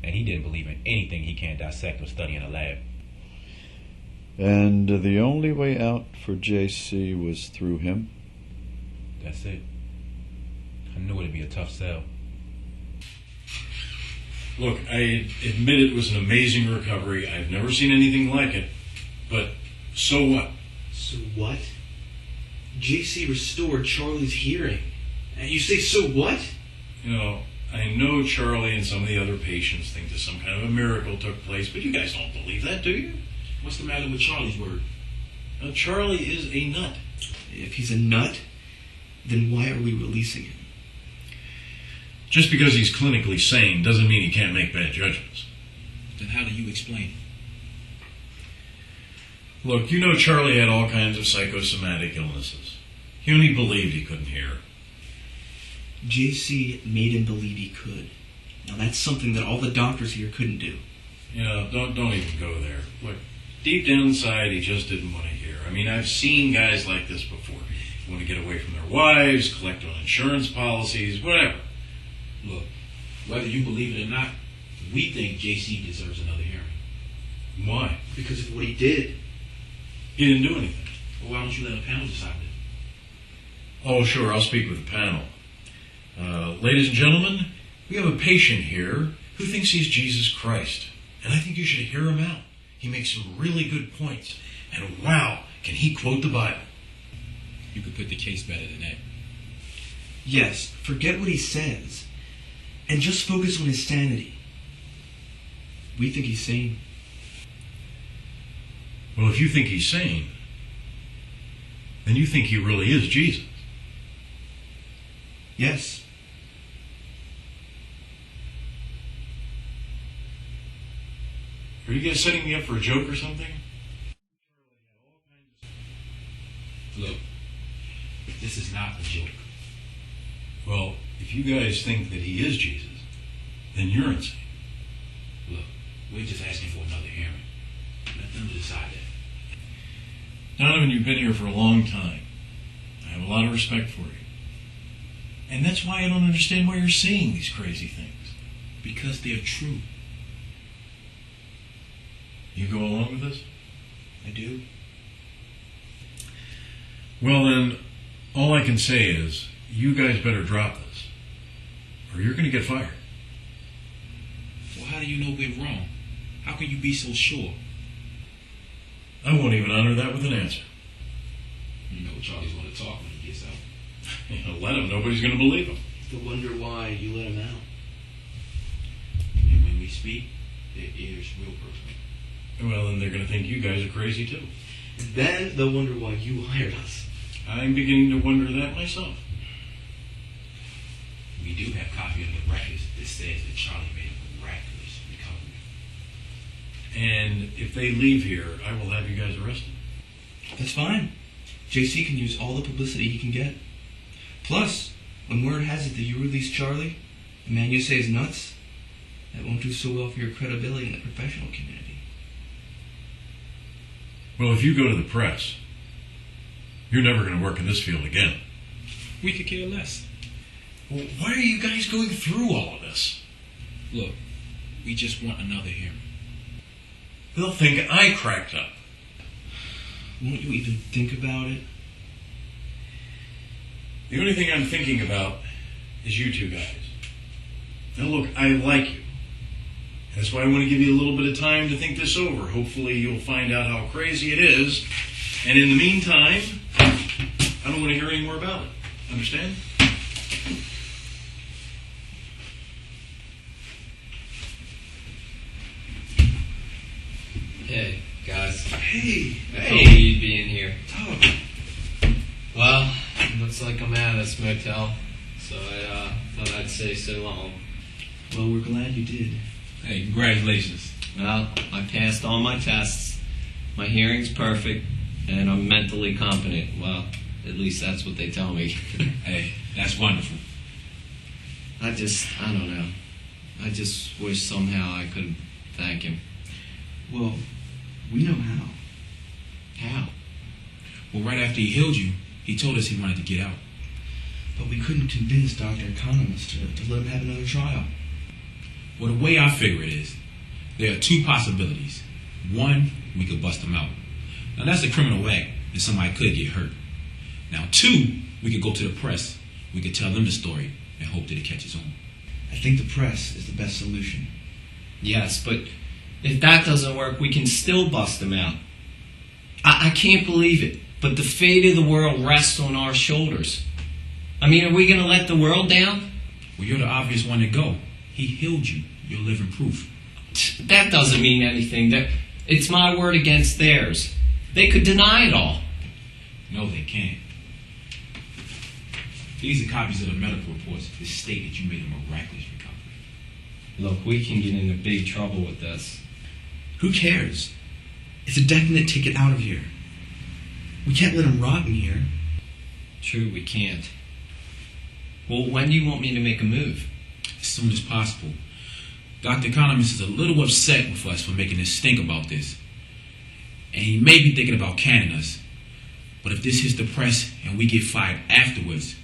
And he didn't believe in anything he can't dissect or study in a lab. And the only way out for JC was through him? That's it. I knew it'd be a tough sell. Look, I admit it was an amazing recovery. I've never seen anything like it. But so what? So what? JC restored Charlie's hearing. And you say, so what? You know, I know Charlie and some of the other patients think that some kind of a miracle took place, but you guys don't believe that, do you? What's the matter with Charlie's word? Now, Charlie is a nut. If he's a nut, then why are we releasing him? Just because he's clinically sane doesn't mean he can't make bad judgments. Then how do you explain? Look, you know Charlie had all kinds of psychosomatic illnesses. He only believed he couldn't hear. JC made him believe he could. Now that's something that all the doctors here couldn't do. You know, don't even go there. Look, deep down inside, he just didn't want to hear. I mean, I've seen guys like this before. want to get away from their wives, collect on insurance policies, whatever. Look, whether you believe it or not, we think JC deserves another hearing. Why? Because of what he did. He didn't do anything. Well, why don't you let a panel decide it? Oh, sure, I'll speak with the panel. Ladies and gentlemen, we have a patient here who thinks he's Jesus Christ, and I think you should hear him out. He makes some really good points, and wow, can he quote the Bible. You could put the case better than that. Yes, forget what he says, and just focus on his sanity. We think he's sane. Well, if you think he's sane, then you think he really is Jesus. Yes. Are you guys setting me up for a joke or something? Look, this is not a joke. Well, if you guys think that he is Jesus, then you're insane. Look, we're just asking for another hearing. Let them decide that. Donovan, you've been here for a long time. I have a lot of respect for you. And that's why I don't understand why you're saying these crazy things. Because they're true. You go along with this? I do. Well then, all I can say is, you guys better drop this, or you're going to get fired. Well, how do you know we're wrong? How can you be so sure? I won't even honor that with an answer. You know Charlie's going to talk when he gets out. Let him. Nobody's going to believe him. To wonder why you let him out. And when we speak, their ears will perk. Well, then they're going to think you guys are crazy too. Then they'll wonder why you hired us. I'm beginning to wonder that myself. We do have copy of the records that says that Charlie made a miraculous recovery. And if they leave here, I will have you guys arrested. That's fine. JC can use all the publicity he can get. Plus, when word has it that you release Charlie, the man you say is nuts, that won't do so well for your credibility in the professional community. Well, if you go to the press, you're never going to work in this field again. We could care less. Well, why are you guys going through all of this? Look, we just want another hearing. They'll think I cracked up. Won't you even think about it? The only thing I'm thinking about is you two guys. Now look, I like you. That's why I want to give you a little bit of time to think this over. Hopefully you'll find out how crazy it is. And in the meantime, I don't want to hear any more about it. Understand? Hey, guys. Hey. Hey, you being here. Talk. Well, looks like I'm out of this motel, so I thought I'd say so long. Well, we're glad you did. Hey, congratulations. Well, I passed all my tests. My hearing's perfect, and I'm mentally competent. Well, at least that's what they tell me. Hey, that's wonderful. I don't know. I just wish somehow I could thank him. Well, we know how. How? Well, right after he healed you, he told us he wanted to get out. But we couldn't convince Dr. Economist to let him have another trial. Well, the way I figure it is, there are two possibilities. One, we could bust him out. Now, that's a criminal act, and somebody could get hurt. Now, two, we could go to the press. We could tell them the story and hope that it catches on. I think the press is the best solution. Yes, but if that doesn't work, we can still bust him out. I can't believe it, but the fate of the world rests on our shoulders. I mean, are we going to let the world down? Well, you're the obvious one to go. He healed you. You're living proof. That doesn't mean anything. It's my word against theirs. They could deny it all. No, they can't. These are copies of the medical reports that state that you made a miraculous recovery. Look, we can get into big trouble with this. Who cares? It's a definite ticket out of here. We can't let him rot in here. True, we can't. Well, when do you want me to make a move? As soon as possible. Dr. Economist is a little upset with us for making us stink about this. And he may be thinking about canning us. But if this hits the press and we get fired afterwards,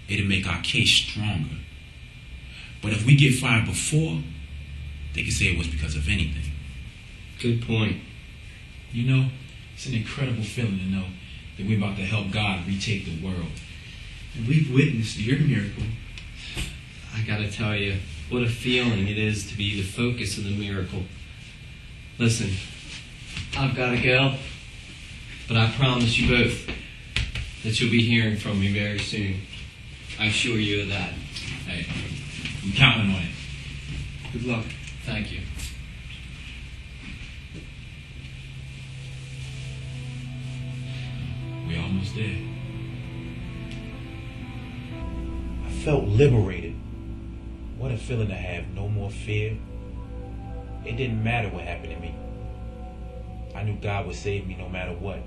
it'll make our case stronger. But if we get fired before, they can say it was because of anything. Good point. You know, it's an incredible feeling to know that we're about to help God retake the world. And we've witnessed your miracle. I gotta tell you, what a feeling it is to be the focus of the miracle. Listen, I've gotta go, but I promise you both that you'll be hearing from me very soon. I assure you of that. Hey, I'm counting on it. Good luck. Thank you. We're almost there. I felt liberated. What a feeling to have no more fear. It didn't matter what happened to me. I knew God would save me no matter what.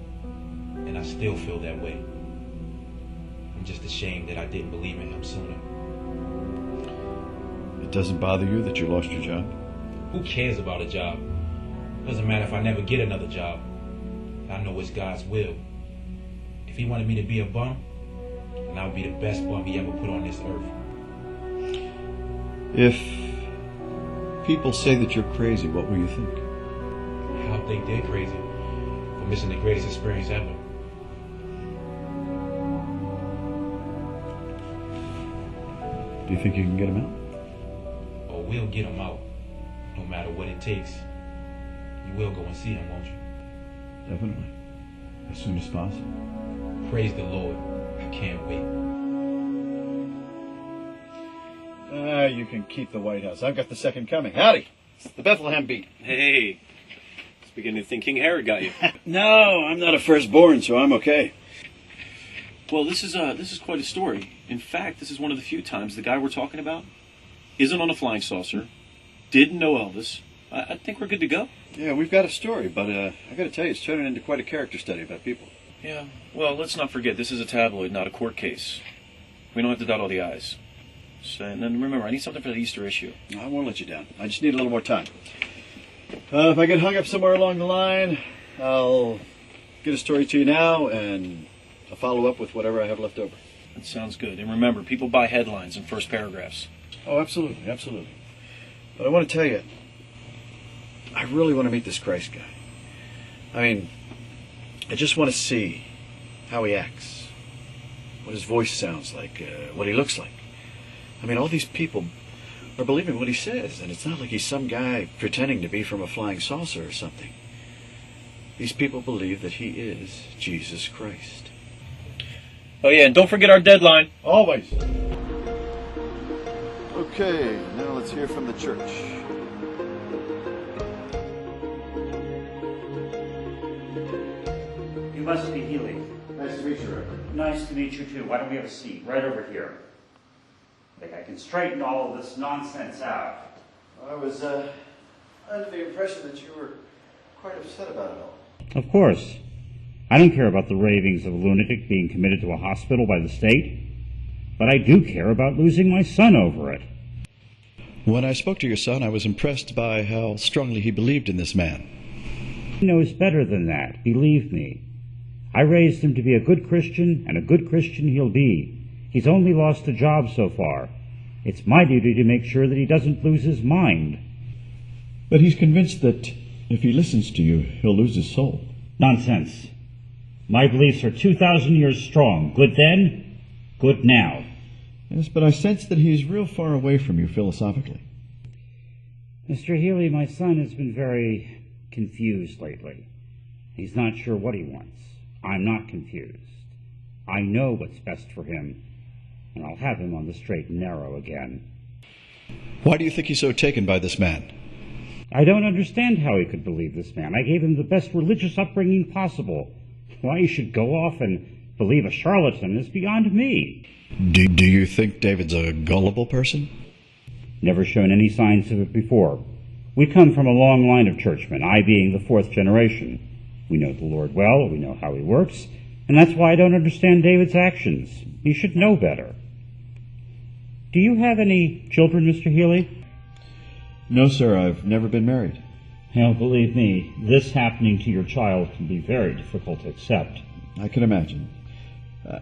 And I still feel that way. I'm just ashamed that I didn't believe in him sooner. It doesn't bother you that you lost your job? Who cares about a job? Doesn't matter if I never get another job. I know it's God's will. If he wanted me to be a bum, then I would be the best bum he ever put on this earth. If people say that you're crazy, what will you think? I'll think they're crazy for missing the greatest experience ever. Do you think you can get him out? Oh, we'll get him out, no matter what it takes. You will go and see him, won't you? Definitely. As soon as possible. Praise the Lord. I can't wait. You can keep the White House. I've got the second coming. Howdy. It's the Bethlehem beat. Hey. I was beginning to think King Herod got you. No, I'm not a firstborn, so I'm okay. Well, this is quite a story. In fact, this is one of the few times the guy we're talking about isn't on a flying saucer, didn't know Elvis. I think we're good to go. Yeah, we've got a story, but I got to tell you, it's turning into quite a character study about people. Yeah, well, let's not forget, this is a tabloid, not a court case. We don't have to dot all the I's. So, and then remember, I need something for the Easter issue. I won't let you down. I just need a little more time. If I get hung up somewhere along the line, I'll get a story to you now, and I'll follow up with whatever I have left over. That sounds good. And remember, people buy headlines and first paragraphs. Oh, absolutely, absolutely. But I want to tell you, I really want to meet this Christ guy. I mean, I just want to see how he acts, what his voice sounds like, what he looks like. I mean, all these people are believing what he says, and it's not like he's some guy pretending to be from a flying saucer or something. These people believe that he is Jesus Christ. Oh yeah, and don't forget our deadline. Always. Okay, now let's hear from the church. You must be Healy. Nice to meet you, Reverend. Nice to meet you too. Why don't we have a seat right over here? I think I can straighten all of this nonsense out. I was under the impression that you were quite upset about it all. Of course. I don't care about the ravings of a lunatic being committed to a hospital by the state, but I do care about losing my son over it. When I spoke to your son, I was impressed by how strongly he believed in this man. He knows better than that, believe me. I raised him to be a good Christian, and a good Christian he'll be. He's only lost a job so far. It's my duty to make sure that he doesn't lose his mind. But he's convinced that if he listens to you, he'll lose his soul. Nonsense. My beliefs are 2,000 years strong. Good then, good now. Yes, but I sense that he's real far away from you philosophically. Mr. Healy, my son has been very confused lately. He's not sure what he wants. I'm not confused. I know what's best for him, and I'll have him on the straight and narrow again. Why do you think he's so taken by this man? I don't understand how he could believe this man. I gave him the best religious upbringing possible. Why he should go off and believe a charlatan is beyond me. Do you think David's a gullible person? Never shown any signs of it before. We come from a long line of churchmen, I being the fourth generation. We know the Lord well, we know how he works, and that's why I don't understand David's actions. He should know better. Do you have any children, Mr. Healy? No, sir, I've never been married. Well, believe me, this happening to your child can be very difficult to accept. I can imagine.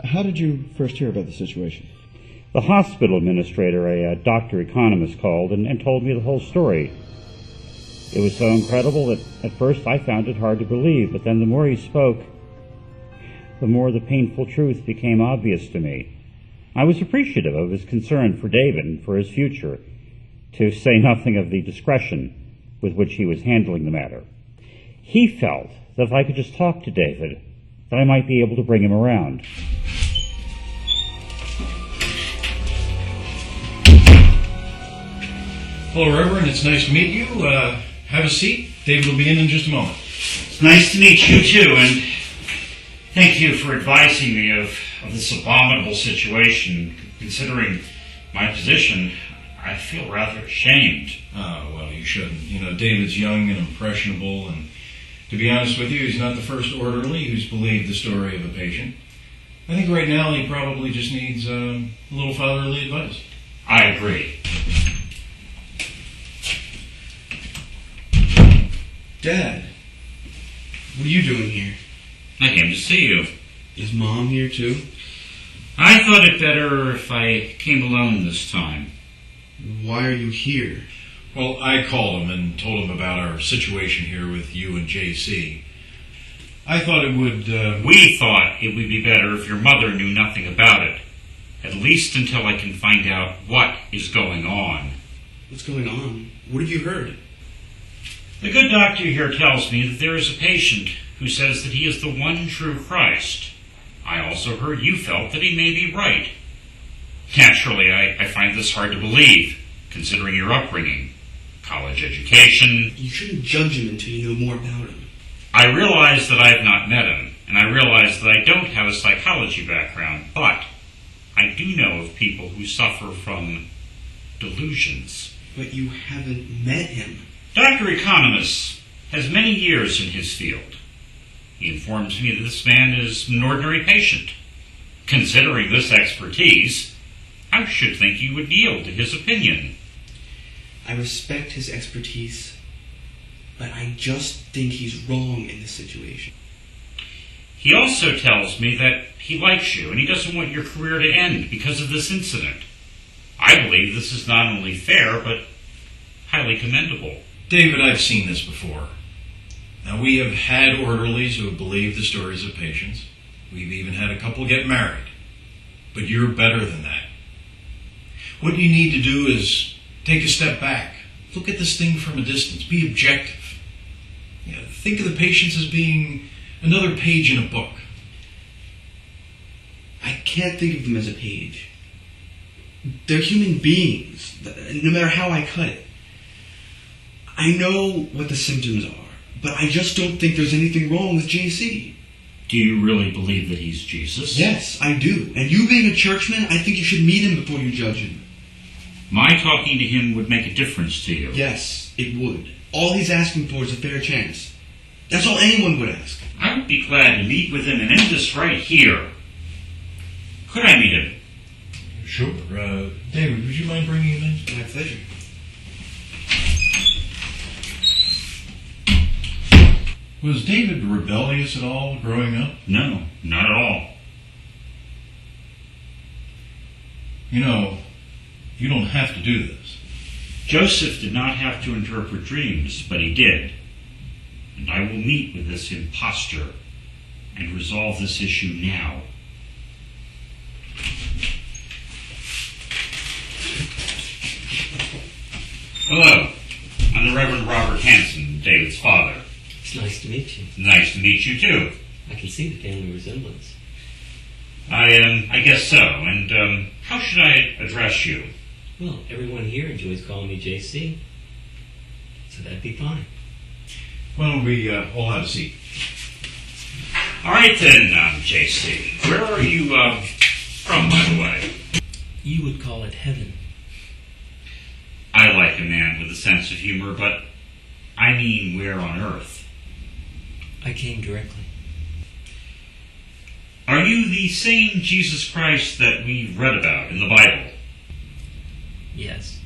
How did you first hear about the situation? The hospital administrator, a doctor economist, called and told me the whole story. It was so incredible that at first I found it hard to believe, but then the more he spoke, the more the painful truth became obvious to me. I was appreciative of his concern for David and for his future, to say nothing of the discretion with which he was handling the matter. He felt that if I could just talk to David, that I might be able to bring him around. Hello, Reverend. It's nice to meet you. Have a seat. David will be in just a moment. It's nice to meet you, too, and thank you for advising me of this abominable situation. Considering my position, I feel rather ashamed. Oh, well, you shouldn't. You know, David's young and impressionable, and to be honest with you, he's not the first orderly who's believed the story of a patient. I think right now he probably just needs a little fatherly advice. I agree. Dad, what are you doing here? I came to see you. Is Mom here too? I thought it better if I came alone this time. Why are you here? Well, I called him and told him about our situation here with you and JC. I thought it would... We thought it would be better if your mother knew nothing about it. At least until I can find out what is going on. What's going on? What have you heard? The good doctor here tells me that there is a patient who says that he is the one true Christ. I also heard you felt that he may be right. Naturally, I find this hard to believe, considering your upbringing. College education. You shouldn't judge him until you know more about him. I realize that I have not met him, and I realize that I don't have a psychology background, but I do know of people who suffer from delusions. But you haven't met him. Dr. Economist has many years in his field. He informs me that this man is an ordinary patient. Considering this expertise, I should think you would yield to his opinion. I respect his expertise, but I just think he's wrong in this situation. He also tells me that he likes you and he doesn't want your career to end because of this incident. I believe this is not only fair, but highly commendable. David, I've seen this before. Now, we have had orderlies who have believed the stories of patients. We've even had a couple get married. But you're better than that. What you need to do is take a step back. Look at this thing from a distance. Be objective. You know, think of the patients as being another page in a book. I can't think of them as a page. They're human beings, no matter how I cut it. I know what the symptoms are, but I just don't think there's anything wrong with JC. Do you really believe that he's Jesus? Yes, I do. And you being a churchman, I think you should meet him before you judge him. My talking to him would make a difference to you. Yes, it would. All he's asking for is a fair chance. That's all anyone would ask. I would be glad to meet with him and end this right here. Could I meet him? Sure. David, would you mind bringing him in? My pleasure. Was David rebellious at all growing up? No, not at all. You know, you don't have to do this. Joseph did not have to interpret dreams, but he did. And I will meet with this impostor and resolve this issue now. Hello, I'm the Reverend Robert Hanson, David's father. It's nice to meet you. Nice to meet you, too. I can see the family resemblance. I guess so. And, how should I address you? Well, everyone here enjoys calling me JC, so that'd be fine. Why don't we all have a seat? All right, then, JC. Where are you, from, by the way? You would call it heaven. I like a man with a sense of humor, but I mean where on earth? I came directly. Are you the same Jesus Christ that we read about in the Bible? Yes.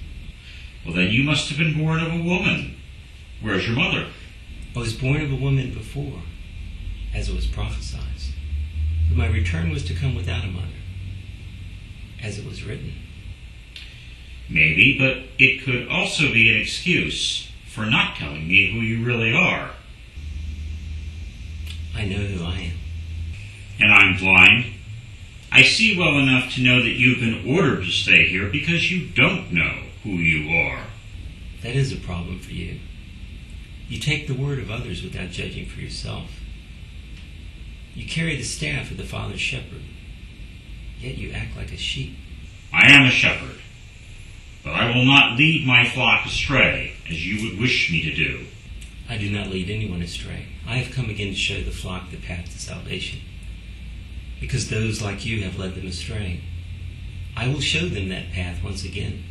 Well, then you must have been born of a woman. Where's your mother? I was born of a woman before, as it was prophesied. But my return was to come without a mother, as it was written. Maybe, but it could also be an excuse for not telling me who you really are. I know who I am. And I'm blind. I see well enough to know that you've been ordered to stay here because you don't know who you are. That is a problem for you. You take the word of others without judging for yourself. You carry the staff of the Father's shepherd, yet you act like a sheep. I am a shepherd, but I will not lead my flock astray as you would wish me to do. I do not lead anyone astray. I have come again to show the flock the path to salvation, because those like you have led them astray. I will show them that path once again,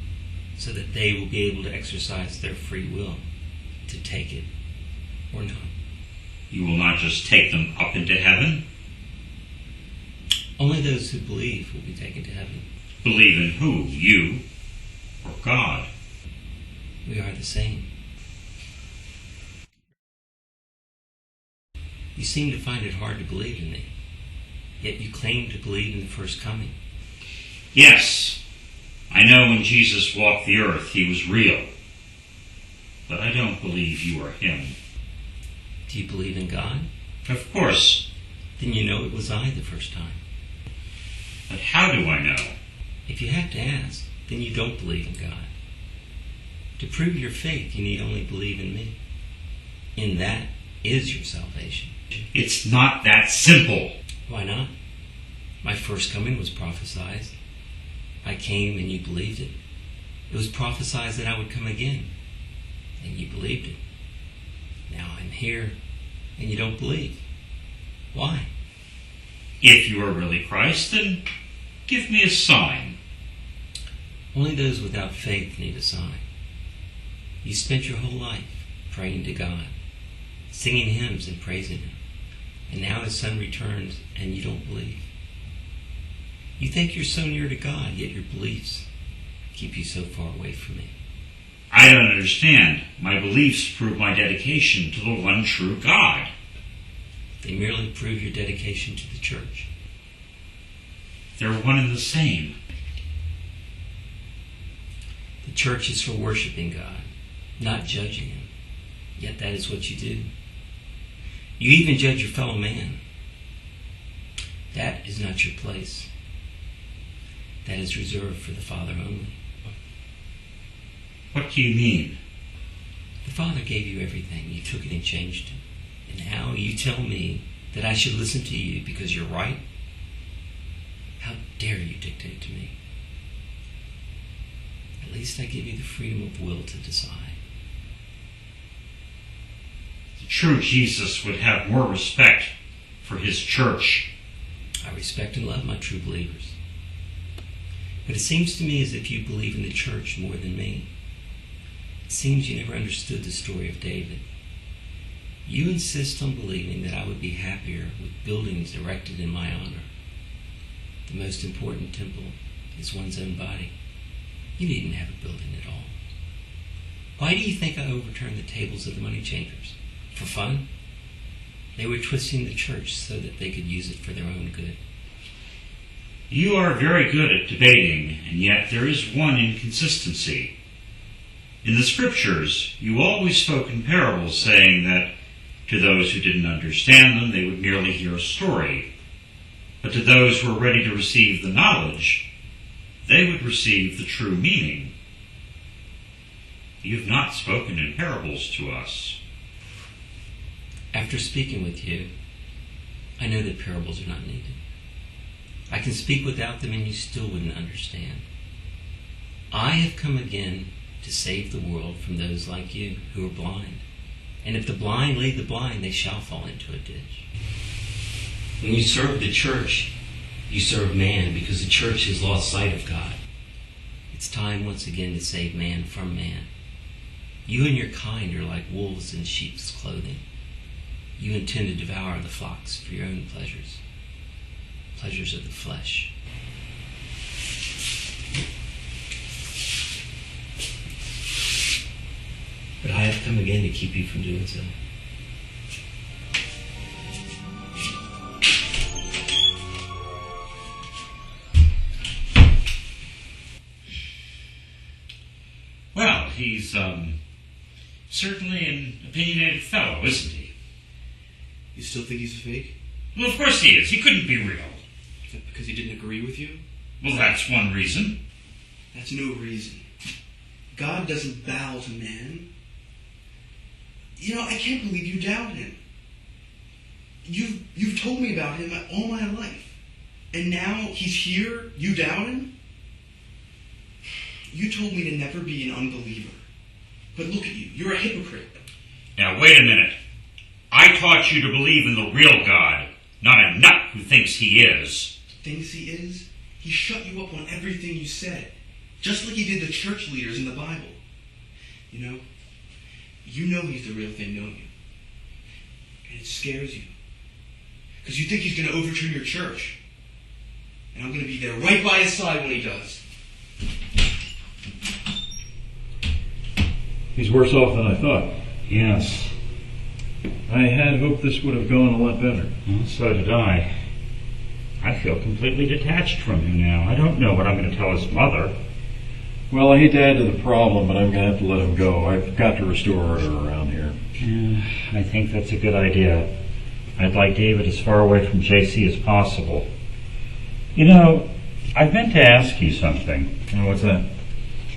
so that they will be able to exercise their free will to take it or not. You will not just take them up into heaven? Only those who believe will be taken to heaven. Believe in who? You or God? We are the same. You seem to find it hard to believe in me, yet you claim to believe in the first coming. Yes, I know when Jesus walked the earth, he was real. But I don't believe you are him. Do you believe in God? Of course. Then you know it was I the first time. But how do I know? If you have to ask, then you don't believe in God. To prove your faith, you need only believe in me. In that is your salvation. It's not that simple. Why not? My first coming was prophesied. I came and you believed it. It was prophesied that I would come again, and you believed it. Now I'm here, and you don't believe. Why? If you are really Christ, then give me a sign. Only those without faith need a sign. You spent your whole life praying to God, singing hymns and praising him, and now his Son returns and you don't believe. You think you're so near to God, yet your beliefs keep you so far away from me. I don't understand. My beliefs prove my dedication to the one true God. They merely prove your dedication to the church. They're one and the same. The church is for worshiping God, not judging him. Yet that is what you do. You even judge your fellow man. That is not your place. That is reserved for the Father only. What do you mean? The Father gave you everything. You took it and changed it. And now you tell me that I should listen to you because you're right? How dare you dictate to me? At least I give you the freedom of will to decide. The true Jesus would have more respect for his church. I respect and love my true believers. But it seems to me as if you believe in the church more than me. It seems you never understood the story of David. You insist on believing that I would be happier with buildings erected in my honor. The most important temple is one's own body. You needn't have a building at all. Why do you think I overturned the tables of the money changers? For fun? They were twisting the church so that they could use it for their own good. You are very good at debating, and yet there is one inconsistency. In the scriptures, you always spoke in parables, saying that to those who didn't understand them, they would merely hear a story. But to those who were ready to receive the knowledge, they would receive the true meaning. You have not spoken in parables to us. After speaking with you, I know that parables are not needed. I can speak without them and you still wouldn't understand. I have come again to save the world from those like you who are blind. And if the blind lead the blind, they shall fall into a ditch. When you serve the church, you serve man because the church has lost sight of God. It's time once again to save man from man. You and your kind are like wolves in sheep's clothing. You intend to devour the flocks for your own pleasures, pleasures of the flesh. But I have come again to keep you from doing so. he's, certainly an opinionated fellow, isn't he? You still think he's a fake? Well, of course he is. He couldn't be real. Is that because he didn't agree with you? Well, that's one reason. That's no reason. God doesn't bow to man. You know, I can't believe you doubt him. You've told me about him all my life. And now he's here, you doubt him? You told me to never be an unbeliever. But look at you, you're a hypocrite. Now, wait a minute. I taught you to believe in the real God, not a nut who thinks he is. Thinks he is? He shut you up on everything you said. Just like he did the church leaders in the Bible. You know he's the real thing, don't you? And it scares you. Because you think he's going to overturn your church. And I'm going to be there right by his side when he does. He's worse off than I thought. Yes. I had hoped this would have gone a lot better. Well, so did I. I feel completely detached from him now. I don't know what I'm going to tell his mother. Well, I hate to add to the problem, but I'm going to have to let him go. I've got to restore order around here. Yeah, I think that's a good idea. I'd like David as far away from JC as possible. You know, I meant to ask you something. What's that?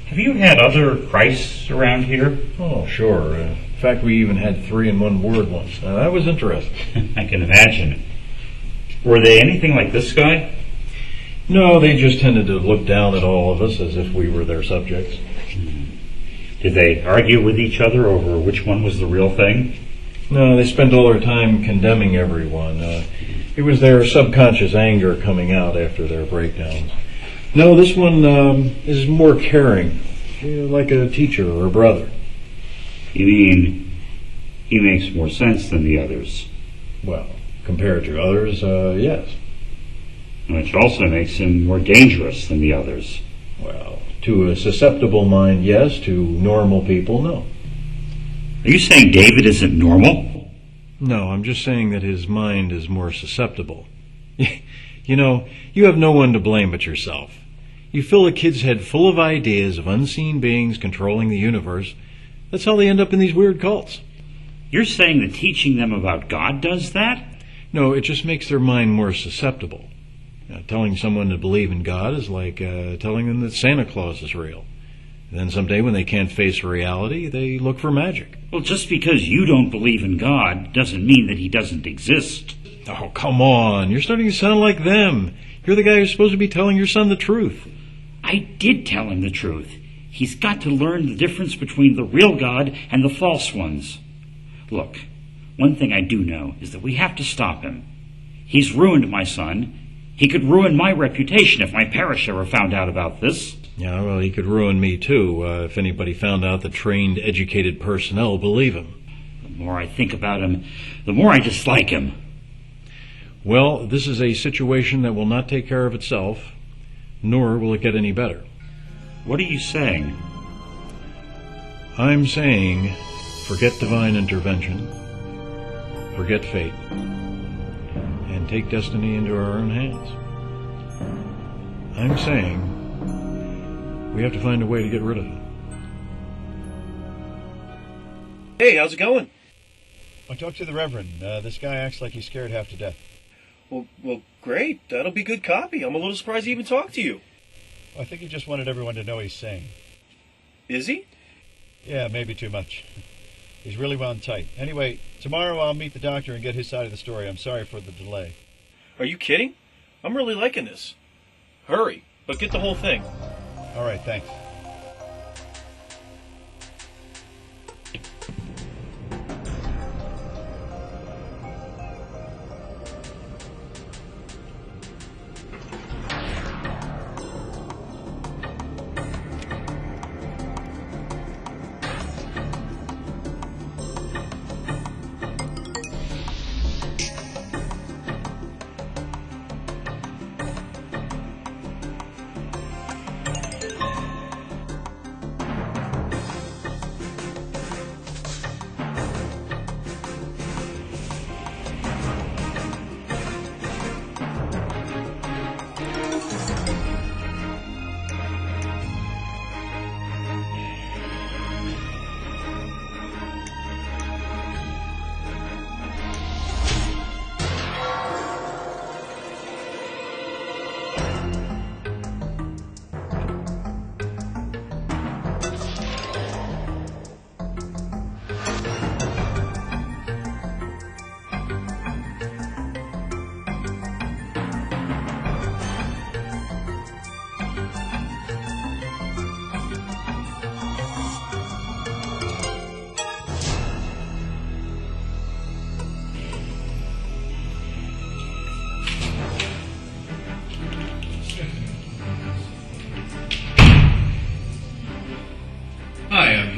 Have you had other Christs around here? Oh, sure. In fact, we even had 3 in one ward once. That was interesting. I can imagine. Were they anything like this guy? No, they just tended to look down at all of us as if we were their subjects. Did they argue with each other over which one was the real thing? No, they spent all their time condemning everyone. It was their subconscious anger coming out after their breakdowns. No, this one is more caring, like a teacher or a brother. You mean he makes more sense than the others? Well, compared to others, yes. Which also makes him more dangerous than the others. Well, to a susceptible mind, yes. To normal people, no. Are you saying David isn't normal? No, I'm just saying that his mind is more susceptible. You know, you have no one to blame but yourself. You fill a kid's head full of ideas of unseen beings controlling the universe. That's how they end up in these weird cults. You're saying that teaching them about God does that? No, it just makes their mind more susceptible. Telling someone to believe in God is like telling them that Santa Claus is real. And then someday when they can't face reality, they look for magic. Well, just because you don't believe in God doesn't mean that he doesn't exist. Oh, come on. You're starting to sound like them. You're the guy who's supposed to be telling your son the truth. I did tell him the truth. He's got to learn the difference between the real God and the false ones. Look, one thing I do know is that we have to stop him. He's ruined my son. He could ruin my reputation if my parish ever found out about this. Yeah, well, he could ruin me too, if anybody found out that trained, educated personnel believe him. The more I think about him, the more I dislike him. Well, this is a situation that will not take care of itself, nor will it get any better. What are you saying? I'm saying, forget divine intervention, forget fate, and take destiny into our own hands. I'm saying we have to find a way to get rid of it. Hey, how's it going? I talked to the Reverend. This guy acts like he's scared half to death. Well, great. That'll be good copy. I'm a little surprised he even talked to you. I think he just wanted everyone to know he's sane. Is he? Yeah, maybe too much. He's really wound tight. Anyway, tomorrow I'll meet the doctor and get his side of the story. I'm sorry for the delay. Are you kidding? I'm really liking this. Hurry, but get the whole thing. All right, thanks.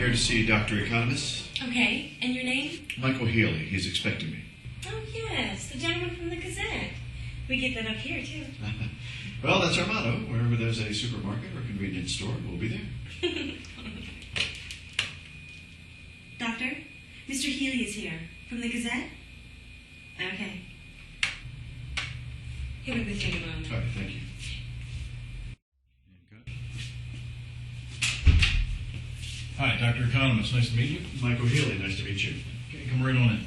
here to see Dr. Economist. Okay, and your name? Michael Healy. He's expecting me. Oh, yes, the gentleman from the Gazette. We get that up here, too. Well, that's our motto. Wherever there's a supermarket or convenience store, we'll be there. Doctor, Mr. Healy is here. From the Gazette? Okay. He'll be with you in a moment. All right, thank you. Hi, Dr. Economist. Nice to meet you. Michael Healy, nice to meet you. Okay, come right on in.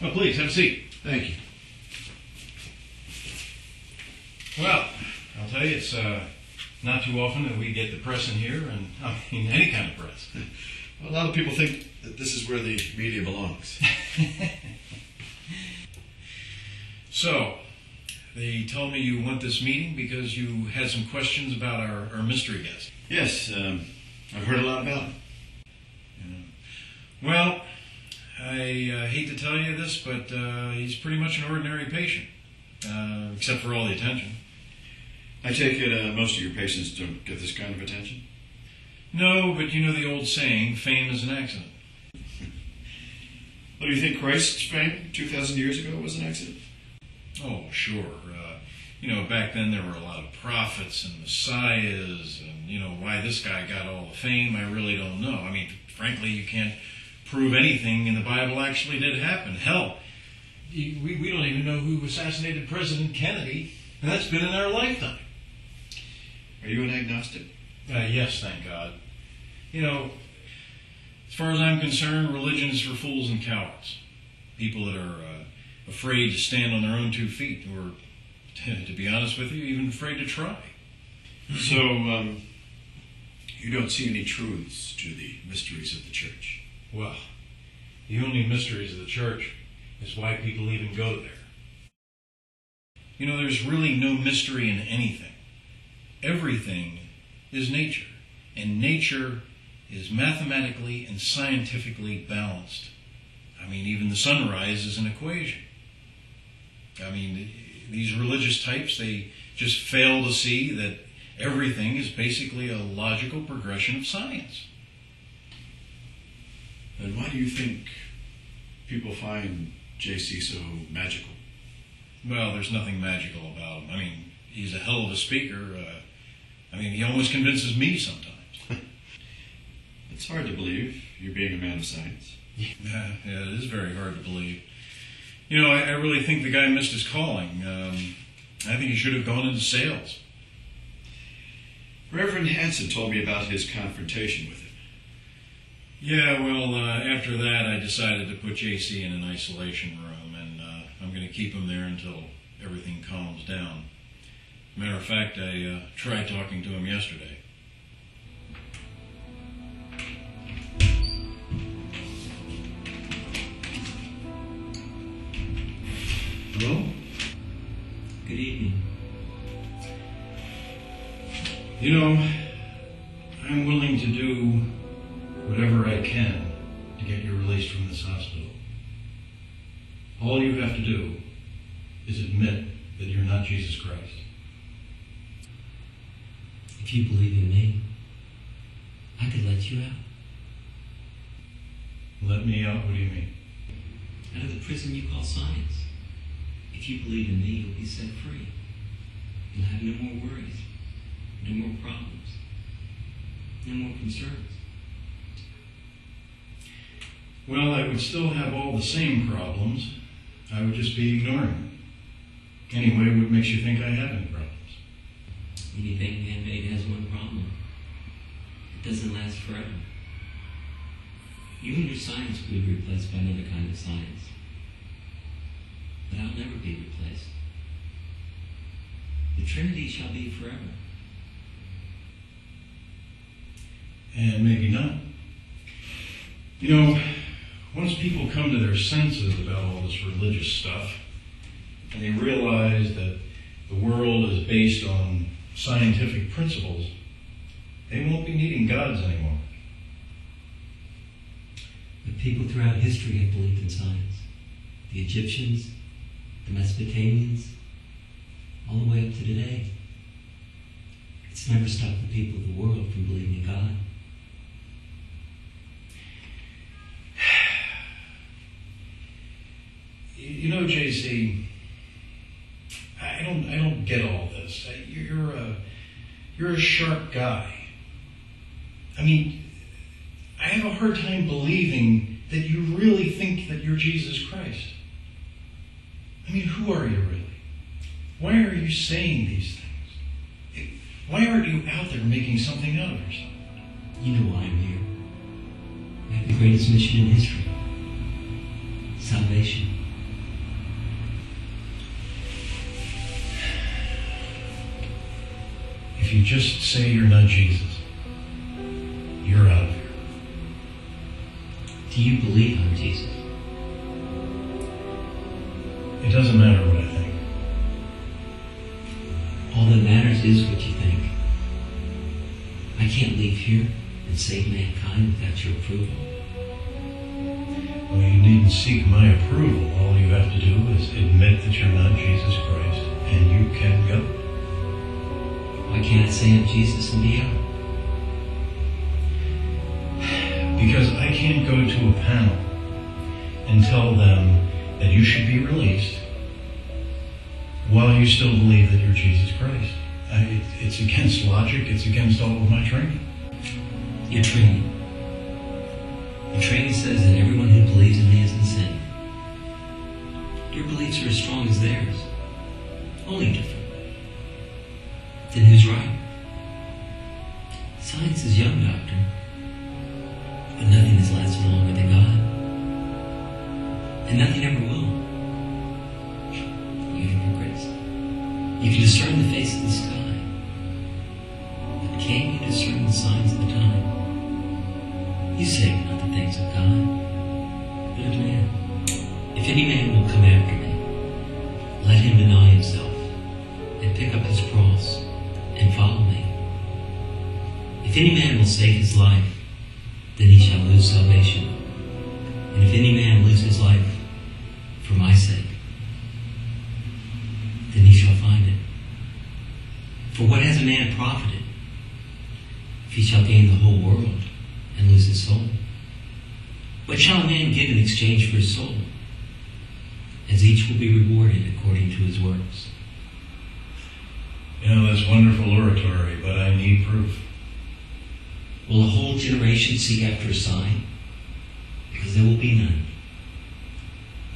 Oh, please, have a seat. Thank you. Well, I'll tell you, it's not too often that we get the press in here, and I mean any kind of press. Well, a lot of people think that this is where the media belongs. So, they told me you want this meeting because you had some questions about our mystery guest. Yes, I've heard a lot about him. Well, I hate to tell you this, but he's pretty much an ordinary patient, except for all the attention. I take it most of your patients don't get this kind of attention? No, but you know the old saying, fame is an accident. Well, do you think Christ's fame 2,000 years ago was an accident? Oh, sure. Back then there were a lot of prophets and messiahs, and, why this guy got all the fame, I really don't know. I mean, frankly, you can't prove anything in the Bible actually did happen. Hell, we don't even know who assassinated President Kennedy, and that's been in our lifetime. Are you an agnostic? Yes, thank God. As far as I'm concerned, religion is for fools and cowards. People that are afraid to stand on their own 2 feet, or, to be honest with you, even afraid to try. So, you don't see any truths to the mysteries of the church? Well, the only mysteries of the church is why people even go there. There's really no mystery in anything. Everything is nature, and nature is mathematically and scientifically balanced. I mean, even the sunrise is an equation. I mean, these religious types, they just fail to see that everything is basically a logical progression of science. Then why do you think people find JC so magical? Well, there's nothing magical about him. I mean, he's a hell of a speaker. He almost convinces me sometimes. It's hard to believe, you being a man of science. Yeah, it is very hard to believe. I really think the guy missed his calling. I think he should have gone into sales. Reverend Hanson told me about his confrontation with him. Yeah, well, after that I decided to put JC in an isolation room, and I'm going to keep him there until everything calms down. Matter of fact, I tried talking to him yesterday. Hello? Good evening. I'm willing to do whatever I can to get you released from this hospital. All you have to do is admit that you're not Jesus Christ. If you believe in me, I could let you out. Let me out? What do you mean? Out of the prison you call science. If you believe in me, you'll be set free. You'll have no more worries, no more problems, no more concerns. Well, I would still have all the same problems. I would just be ignoring them. Anyway, what makes you think I have any problems? Anything man-made has one problem. It doesn't last forever. You and your science will be replaced by another kind of science. But I'll never be replaced. The Trinity shall be forever. And maybe not. Once people come to their senses about all this religious stuff, and they realize that the world is based on scientific principles, they won't be needing gods anymore. But people throughout history have believed in science. The Egyptians, the Mesopotamians, all the way up to today. It's never stopped the people of the world from believing in God. You know, JC, I don't get all this. You're a sharp guy. I mean, I have a hard time believing that you really think that you're Jesus Christ. I mean, who are you really? Why are you saying these things? Why aren't you out there making something out of yourself? You know why I'm here. I have the greatest mission in history. Salvation. If you just say you're not Jesus, you're out of here. Do you believe I'm Jesus? It doesn't matter what I think. All that matters is what you think. I can't leave here and save mankind without your approval. Well, you needn't seek my approval. All you have to do is admit that you're not Jesus Christ, and you can go. Why can't I say I'm Jesus and be out? Because I can't go to a panel and tell them that you should be released while you still believe that you're Jesus Christ. It's against logic. It's against all of my training. Your training. Your training says that everyone who believes in me is in sin. Your beliefs are as strong as theirs, only different. Then who's right? Science is young, Doctor, but nothing has lasted longer than God, and nothing ever will. You hypocrites. You can discern the face of the sky, but can you discern the signs of the time? You say not the things of God, but of man. If any man will come after me, let him deny himself and pick up his cross and follow me. If any man will save his life, then he shall lose salvation. And if any man lose his life for my sake, then he shall find it. For what has a man profited if he shall gain the whole world and lose his soul? What shall a man give in exchange for his soul? As each will be rewarded according to his works. You know, that's wonderful oratory, but I need proof. Will a whole generation seek after a sign? Because there will be none.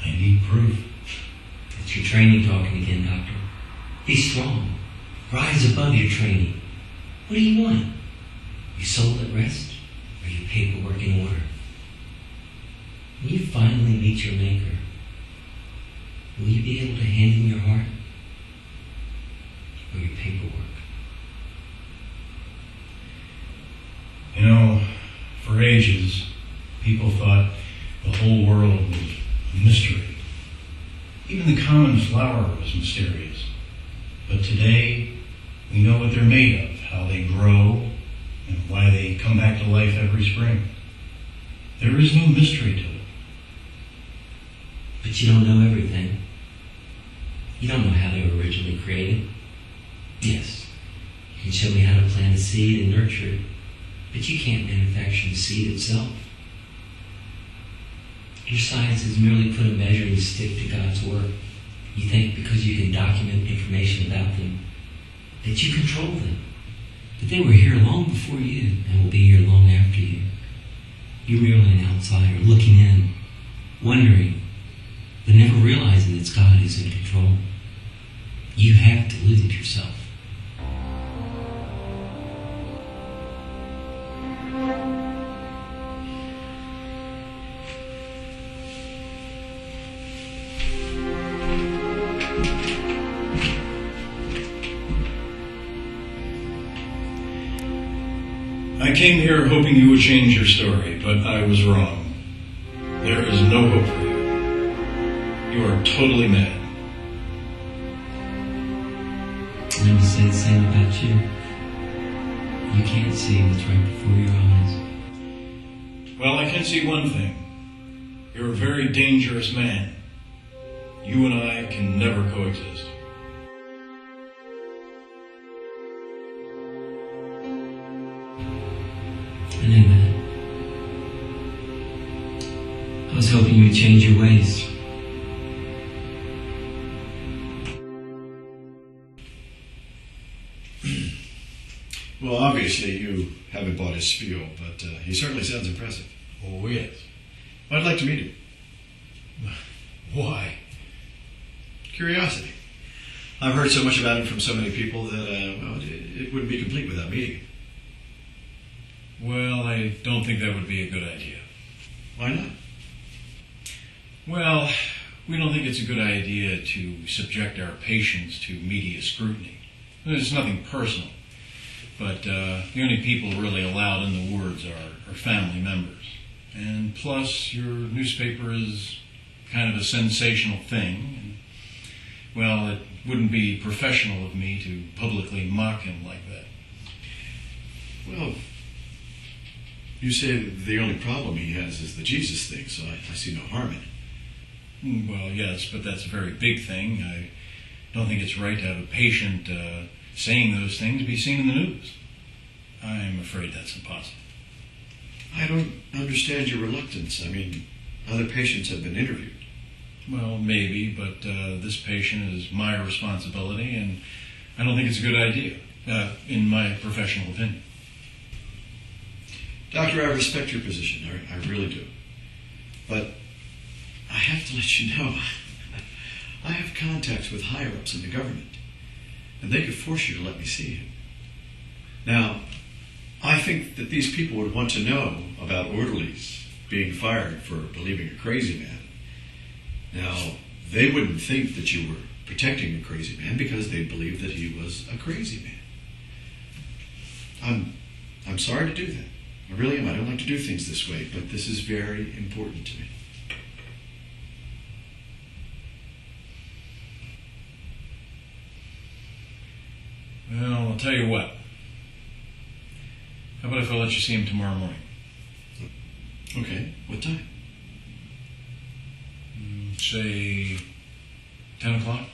I need proof. It's your training talking again, Doctor. Be strong. Rise above your training. What do you want? Your soul at rest, or your paperwork in order? When you finally meet your Maker, will you be able to hand him your heart, or your paperwork? You know, for ages, people thought the whole world was a mystery. Even the common flower was mysterious. But today, we know what they're made of, how they grow, and why they come back to life every spring. There is no mystery to it. But you don't know everything. You don't know how they were originally created. Yes, you can show me how to plant a seed and nurture it, but you can't manufacture the seed itself. Your science has merely put a measuring stick to God's work. You think because you can document information about them, that you control them. But they were here long before you, and will be here long after you. You're merely an outsider, looking in, wondering, but never realizing it's God who's in control. You have to lose it yourself. I came here hoping you would change your story, but I was wrong. There is no hope for you. You are totally mad. Let me say the same about you. You can't see what's right before your eyes. Well, I can see one thing. You're a very dangerous man. You and I can never coexist. I knew that. I was hoping you would change your ways. Obviously, you haven't bought his spiel, but he certainly sounds impressive. Oh, yes. I'd like to meet him. Why? Curiosity. I've heard so much about him from so many people that, it wouldn't be complete without meeting him. Well, I don't think that would be a good idea. Why not? Well, we don't think it's a good idea to subject our patients to media scrutiny. There's nothing personal, but the only people really allowed in the wards are family members. And plus, your newspaper is kind of a sensational thing. And, well, it wouldn't be professional of me to publicly mock him like that. Well, you say that the only problem he has is the Jesus thing, so I see no harm in it. Well, yes, but that's a very big thing. I don't think it's right to have a patient saying those things be seen in the news. I'm afraid that's impossible. I don't understand your reluctance. I mean, other patients have been interviewed. Well, maybe, but this patient is my responsibility, and I don't think it's a good idea, in my professional opinion. Doctor, I respect your position. I really do. But I have to let you know, I have contacts with higher-ups in the government, and they could force you to let me see him. Now, I think that these people would want to know about orderlies being fired for believing a crazy man. Now, they wouldn't think that you were protecting a crazy man because they believed that he was a crazy man. I'm sorry to do that. I really am. I don't like to do things this way, but this is very important to me. Well, I'll tell you what. How about if I let you see him tomorrow morning? Okay. What time? Say 10 o'clock?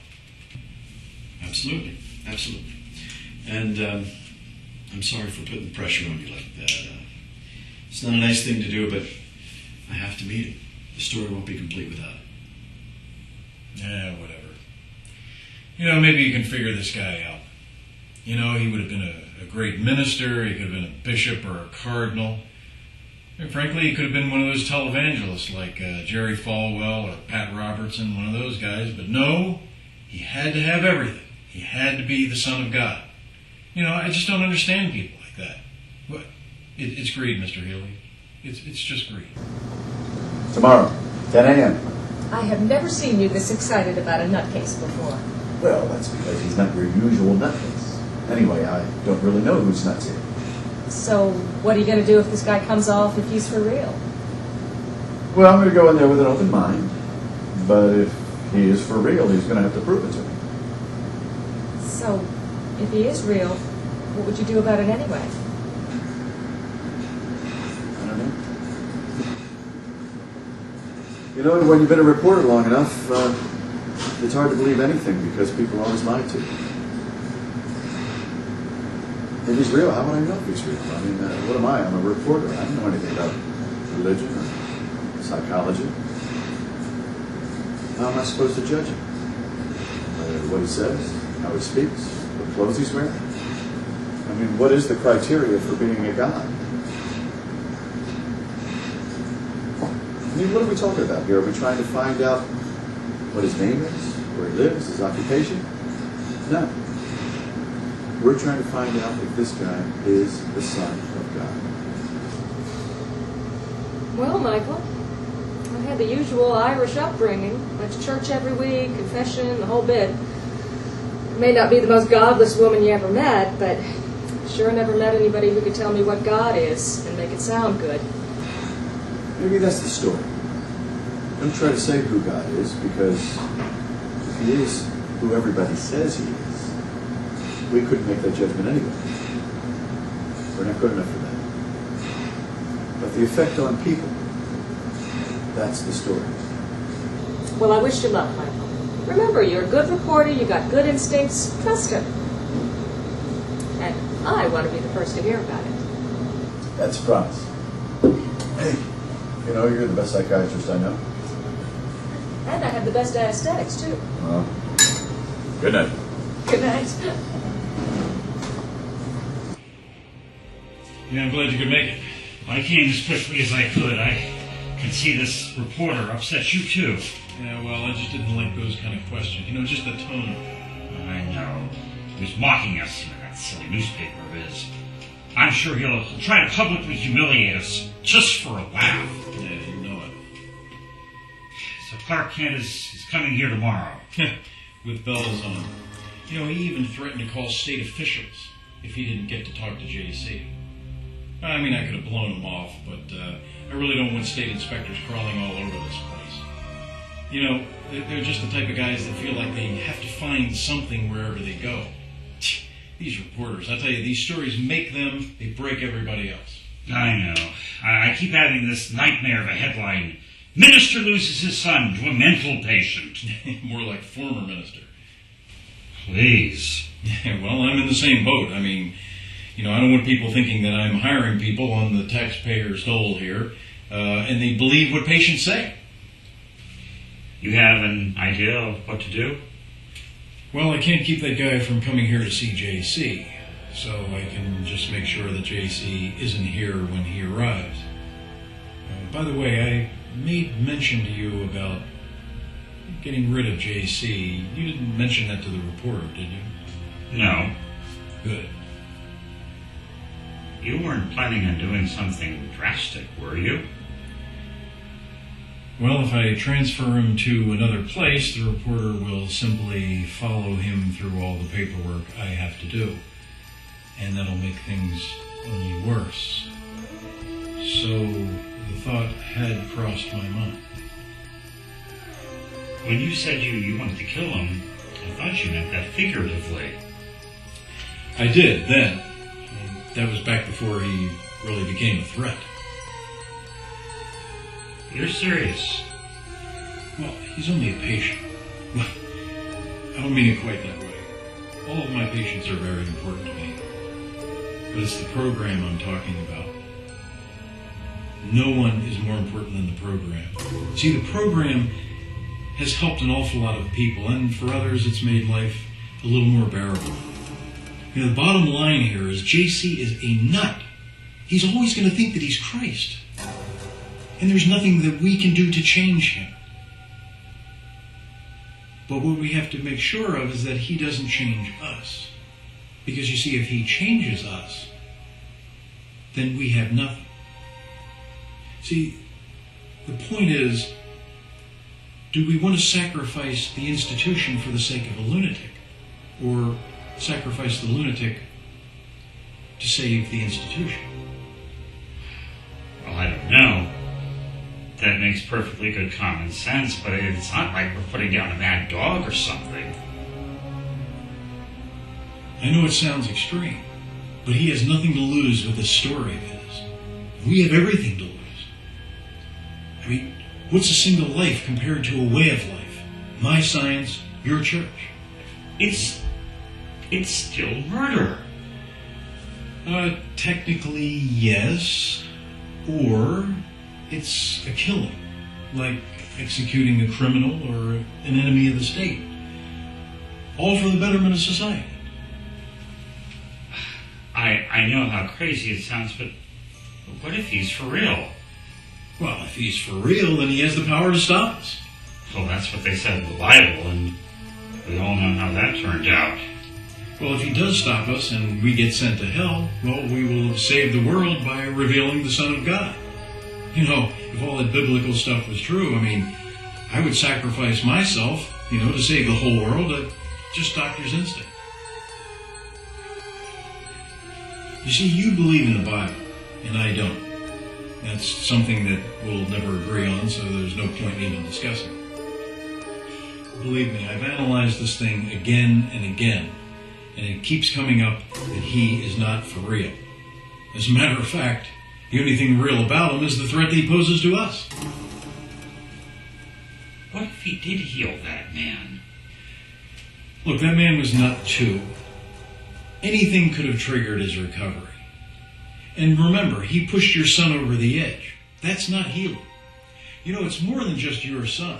Absolutely. Absolutely. And I'm sorry for putting pressure on you like that. It's not a nice thing to do, but I have to meet him. The story won't be complete without it. Yeah, whatever. You know, maybe you can figure this guy out. You know, he would have been a great minister, he could have been a bishop or a cardinal. And frankly, he could have been one of those televangelists like Jerry Falwell or Pat Robertson, one of those guys. But no, he had to have everything. He had to be the Son of God. You know, I just don't understand people like that. What? It's greed, Mr. Healy. It's just greed. Tomorrow, 10 a.m. I have never seen you this excited about a nutcase before. Well, that's because he's not your usual nutcase. Anyway, I don't really know who's nuts here. So, what are you going to do if this guy comes off if he's for real? Well, I'm going to go in there with an open mind. But if he is for real, he's going to have to prove it to me. So, if he is real, what would you do about it anyway? I don't know. You know, when you've been a reporter long enough, it's hard to believe anything because people always lie to you. If he's real, how would I know if he's real? I mean, what am I? I'm a reporter. I don't know anything about religion or psychology. How am I supposed to judge him? What he says, how he speaks, what clothes he's wearing? I mean, what is the criteria for being a god? I mean, what are we talking about here? Are we trying to find out what his name is, where he lives, his occupation? No. We're trying to find out if this guy is the Son of God. Well, Michael, I had the usual Irish upbringing. Went to church every week, confession, the whole bit. I may not be the most godless woman you ever met, but sure never met anybody who could tell me what God is and make it sound good. Maybe that's the story. Don't try to say who God is, because if he is who everybody says he is, we couldn't make that judgment anyway. We're not good enough for that. But the effect on people, that's the story. Well, I wish you luck, Michael. Remember, you're a good reporter, you got good instincts, trust him. And I want to be the first to hear about it. That's a promise. Hey, you know, you're the best psychiatrist I know. And I have the best aesthetics, too. Well, good night. Good night. Yeah, I'm glad you could make it. I came as quickly as I could. I can see this reporter upset you too. Yeah, well, I just didn't like those kind of questions. Just the tone of it. I know. He was mocking us in that silly newspaper of his. I'm sure he'll try to publicly humiliate us just for a laugh. Yeah, you know it. So Clark Kent is coming here tomorrow. With bells on. He even threatened to call state officials if he didn't get to talk to JC. I mean, I could have blown him off, but I really don't want state inspectors crawling all over this place. They're just the type of guys that feel like they have to find something wherever they go. These reporters, I tell you, these stories make them, they break everybody else. I know. I keep having this nightmare of a headline. Minister loses his son to a mental patient. More like former minister. Please. Well, I'm in the same boat. I mean, I don't want people thinking that I'm hiring people on the taxpayer's dole here, and they believe what patients say. You have an idea of what to do? Well, I can't keep that guy from coming here to see JC, so I can just make sure that JC isn't here when he arrives. By the way, I made mention to you about getting rid of JC. You didn't mention that to the reporter, did you? No. Good. You weren't planning on doing something drastic, were you? Well, if I transfer him to another place, the reporter will simply follow him through all the paperwork I have to do. And that'll make things only worse. So the thought had crossed my mind. When you said you wanted to kill him, I thought you meant that figuratively. I did then. That was back before he really became a threat. You're serious? Well, he's only a patient. Well, I don't mean it quite that way. All of my patients are very important to me. But it's the program I'm talking about. No one is more important than the program. See, the program has helped an awful lot of people, and for others it's made life a little more bearable. The bottom line here is JC is a nut. He's always going to think that he's Christ. And there's nothing that we can do to change him. But what we have to make sure of is that he doesn't change us. Because you see, if he changes us, then we have nothing. See, the point is, do we want to sacrifice the institution for the sake of a lunatic? Or sacrifice the lunatic to save the institution? Well, I don't know. That makes perfectly good common sense, but it's not like we're putting down a mad dog or something. I know it sounds extreme, but he has nothing to lose with this story of his. We have everything to lose. I mean, what's a single life compared to a way of life? My science, your church. It's still murder. Technically, yes. Or it's a killing, like executing a criminal or an enemy of the state. All for the betterment of society. I know how crazy it sounds, but what if he's for real? Well, if he's for real, then he has the power to stop us. Well, that's what they said in the Bible, and we all know how that turned out. Well, if he does stop us and we get sent to hell, well, we will have saved the world by revealing the Son of God. If all that biblical stuff was true, I would sacrifice myself, to save the whole world. Just doctor's instinct. You see, you believe in the Bible, and I don't. That's something that we'll never agree on, so there's no point in even discussing. Believe me, I've analyzed this thing again and again, and it keeps coming up that he is not for real. As a matter of fact, the only thing real about him is the threat that he poses to us. What if he did heal that man? Look, that man was nut too. Anything could have triggered his recovery. And remember, he pushed your son over the edge. That's not healing. It's more than just your son.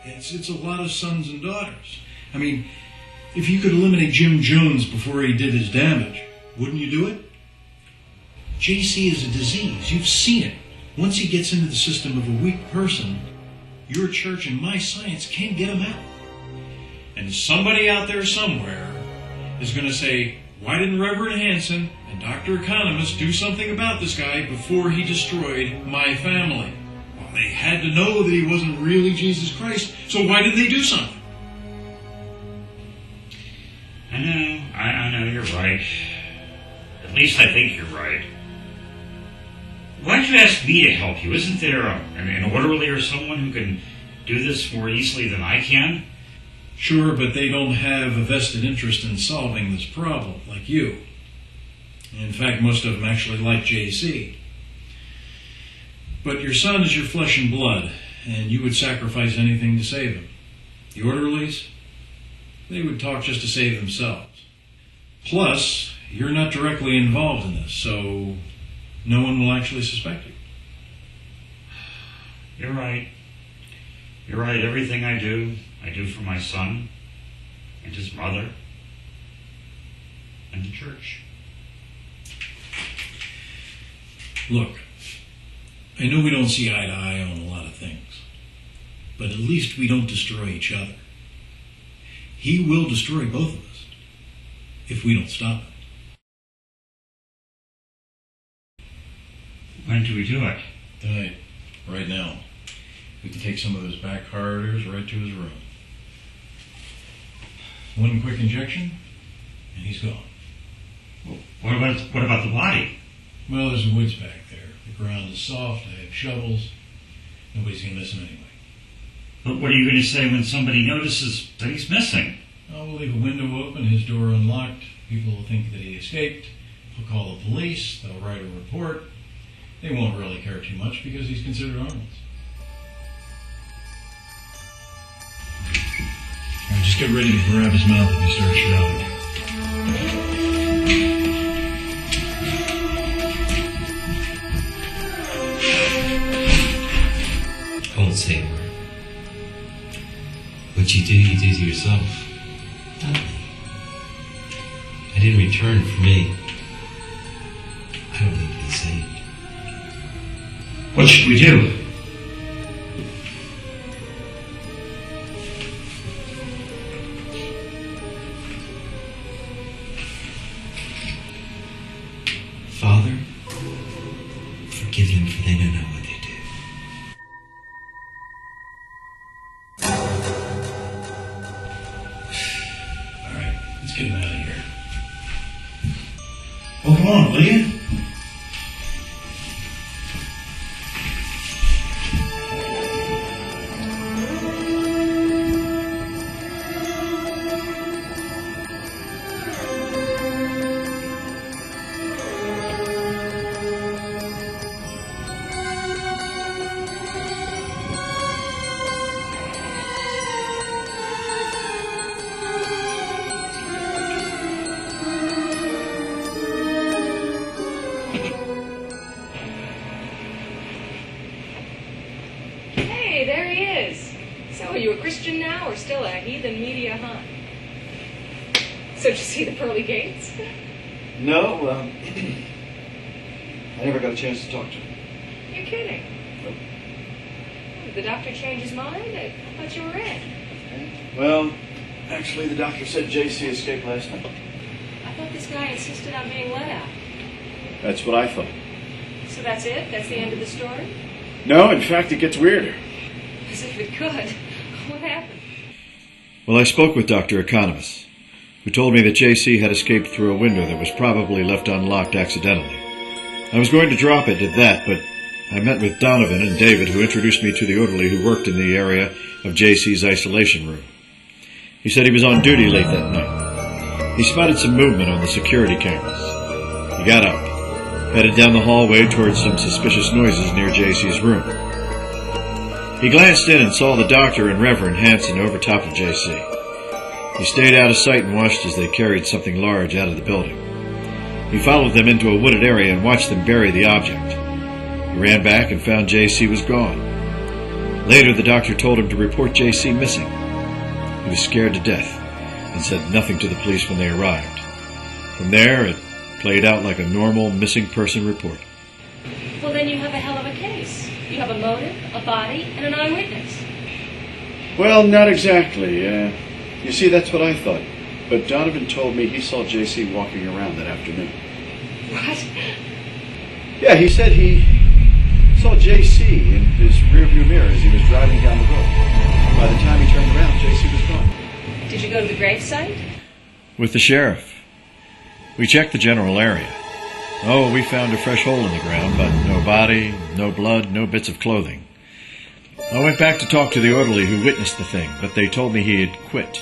It's a lot of sons and daughters. If you could eliminate Jim Jones before he did his damage, wouldn't you do it? JC is a disease. You've seen it. Once he gets into the system of a weak person, your church and my science can't get him out. And somebody out there somewhere is going to say, why didn't Reverend Hansen and Dr. Economist do something about this guy before he destroyed my family? Well, they had to know that he wasn't really Jesus Christ, so why didn't they do something? I know, you're right. At least I think you're right. Why don't you ask me to help you? Isn't there an orderly or someone who can do this more easily than I can? Sure, but they don't have a vested interest in solving this problem, like you. In fact, most of them actually like JC. But your son is your flesh and blood, and you would sacrifice anything to save him. The orderlies, they would talk just to save themselves. Plus, you're not directly involved in this, so no one will actually suspect you. You're right. You're right. Everything I do for my son and his mother and the church. Look, I know we don't see eye to eye on a lot of things, but at least we don't destroy each other. He will destroy both of us if we don't stop him. When do we do it? Tonight, right now. We can take some of those back corridors right to his room. One quick injection, and he's gone. Well, what about the body? Well, there's woods back there. The ground is soft. I have shovels. Nobody's going to miss him anyway. But what are you going to say when somebody notices that he's missing? We'll leave a window open, his door unlocked. People will think that he escaped. They'll call the police. They'll write a report. They won't really care too much because he's considered harmless. Now just get ready to grab his mouth if he starts shouting. I won't say a word. What you do to yourself. Not me. I didn't return for me. I don't need to be saved. What should we do? Father, forgive them for they don't know what they do. All right, let's get him out of here. Oh, come on, will you? So did you see the pearly gates? No, I never got a chance to talk to him. You're kidding. Nope. Did the doctor change his mind? I thought you were in. Well, actually, the doctor said JC escaped last night. I thought this guy insisted on being let out. That's what I thought. So that's it? That's the end of the story? No, in fact, it gets weirder. As if it could. What happened? Well, I spoke with Dr. Economist, who told me that JC had escaped through a window that was probably left unlocked accidentally. I was going to drop it at that, but I met with Donovan and David, who introduced me to the orderly who worked in the area of JC's isolation room. He said he was on duty late that night. He spotted some movement on the security cameras. He got up, headed down the hallway towards some suspicious noises near JC's room. He glanced in and saw the doctor and Reverend Hansen over top of JC. He stayed out of sight and watched as they carried something large out of the building. He followed them into a wooded area and watched them bury the object. He ran back and found JC was gone. Later, the doctor told him to report JC missing. He was scared to death and said nothing to the police when they arrived. From there, it Played out like a normal missing person report. Well, then you have a hell of a case. You have a motive, a body, and an eyewitness. Well, not exactly. You see, that's what I thought. But Donovan told me he saw J.C. walking around that afternoon. What? Yeah, he said he saw J.C. in his rearview mirror as he was driving down the road. By the time he turned around, J.C. was gone. Did you go to the gravesite? With the sheriff. We checked the general area. Oh, we found a fresh hole in the ground, but no body, no blood, no bits of clothing. I went back to talk to the orderly who witnessed the thing, but they told me he had quit.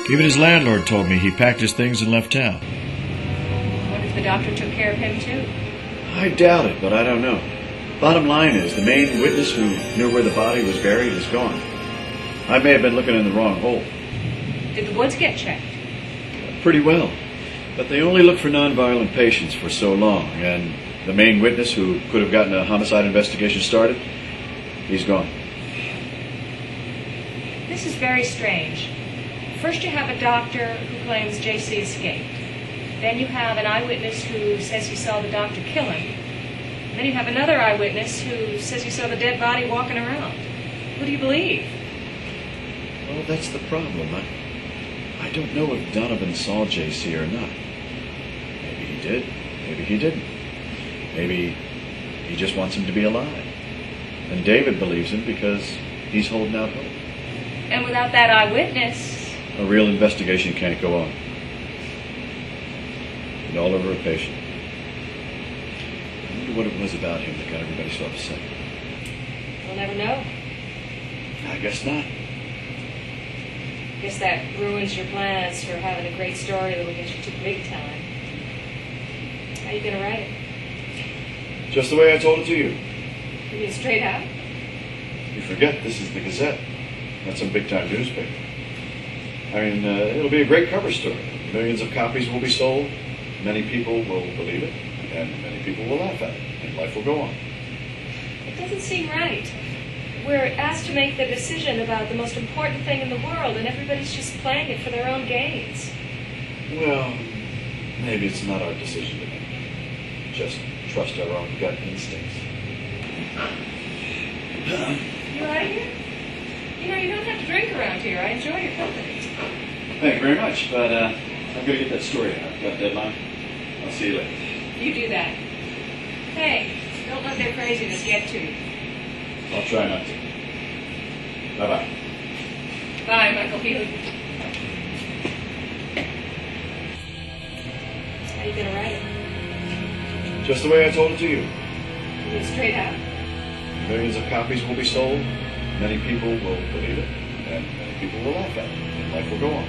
Even his landlord told me he packed his things and left town. What if the doctor took care of him, too? I doubt it, but I don't know. Bottom line is, the main witness who knew where the body was buried is gone. I may have been looking in the wrong hole. Did the woods get checked? Pretty well. But they only look for nonviolent patients for so long, and the main witness who could have gotten a homicide investigation started, he's gone. This is very strange. First you have a doctor who claims J.C. escaped. Then you have an eyewitness who says he saw the doctor kill him. And then you have another eyewitness who says he saw the dead body walking around. Who do you believe? Well, that's the problem. I don't know if Donovan saw J.C. or not. Maybe he did. Maybe he didn't. Maybe he just wants him to be alive. And David believes him because he's holding out hope. And without that eyewitness... A real investigation can't go on. And all over a patient. I wonder what it was about him that got everybody so upset. We'll never know. I guess not. Guess that ruins your plans for having a great story that'll get you to big time. How you gonna write it? Just the way I told it to you. You mean straight out? You forget, this is the Gazette. That's a big-time newspaper. I mean, it'll be a great cover story. Millions of copies will be sold. Many people will believe it, and many people will laugh at it, and life will go on. It doesn't seem right. We're asked to make the decision about the most important thing in the world, and everybody's just playing it for their own gains. Well, maybe it's not our decision to make. Just trust our own gut instincts. You out of here? You know, you don't have to drink around here. I enjoy your company. Thank you very much, but I'm going to get that story out. I've got a deadline. I'll see you later. You do that. Hey, don't let their craziness get to you. I'll try not to. Bye-bye. Bye, Michael Healy. How you going to write it? Just the way I told it to you. You mean straight out? Millions of copies will be sold. Many people will believe it, and many people will laugh at it, and life will go on.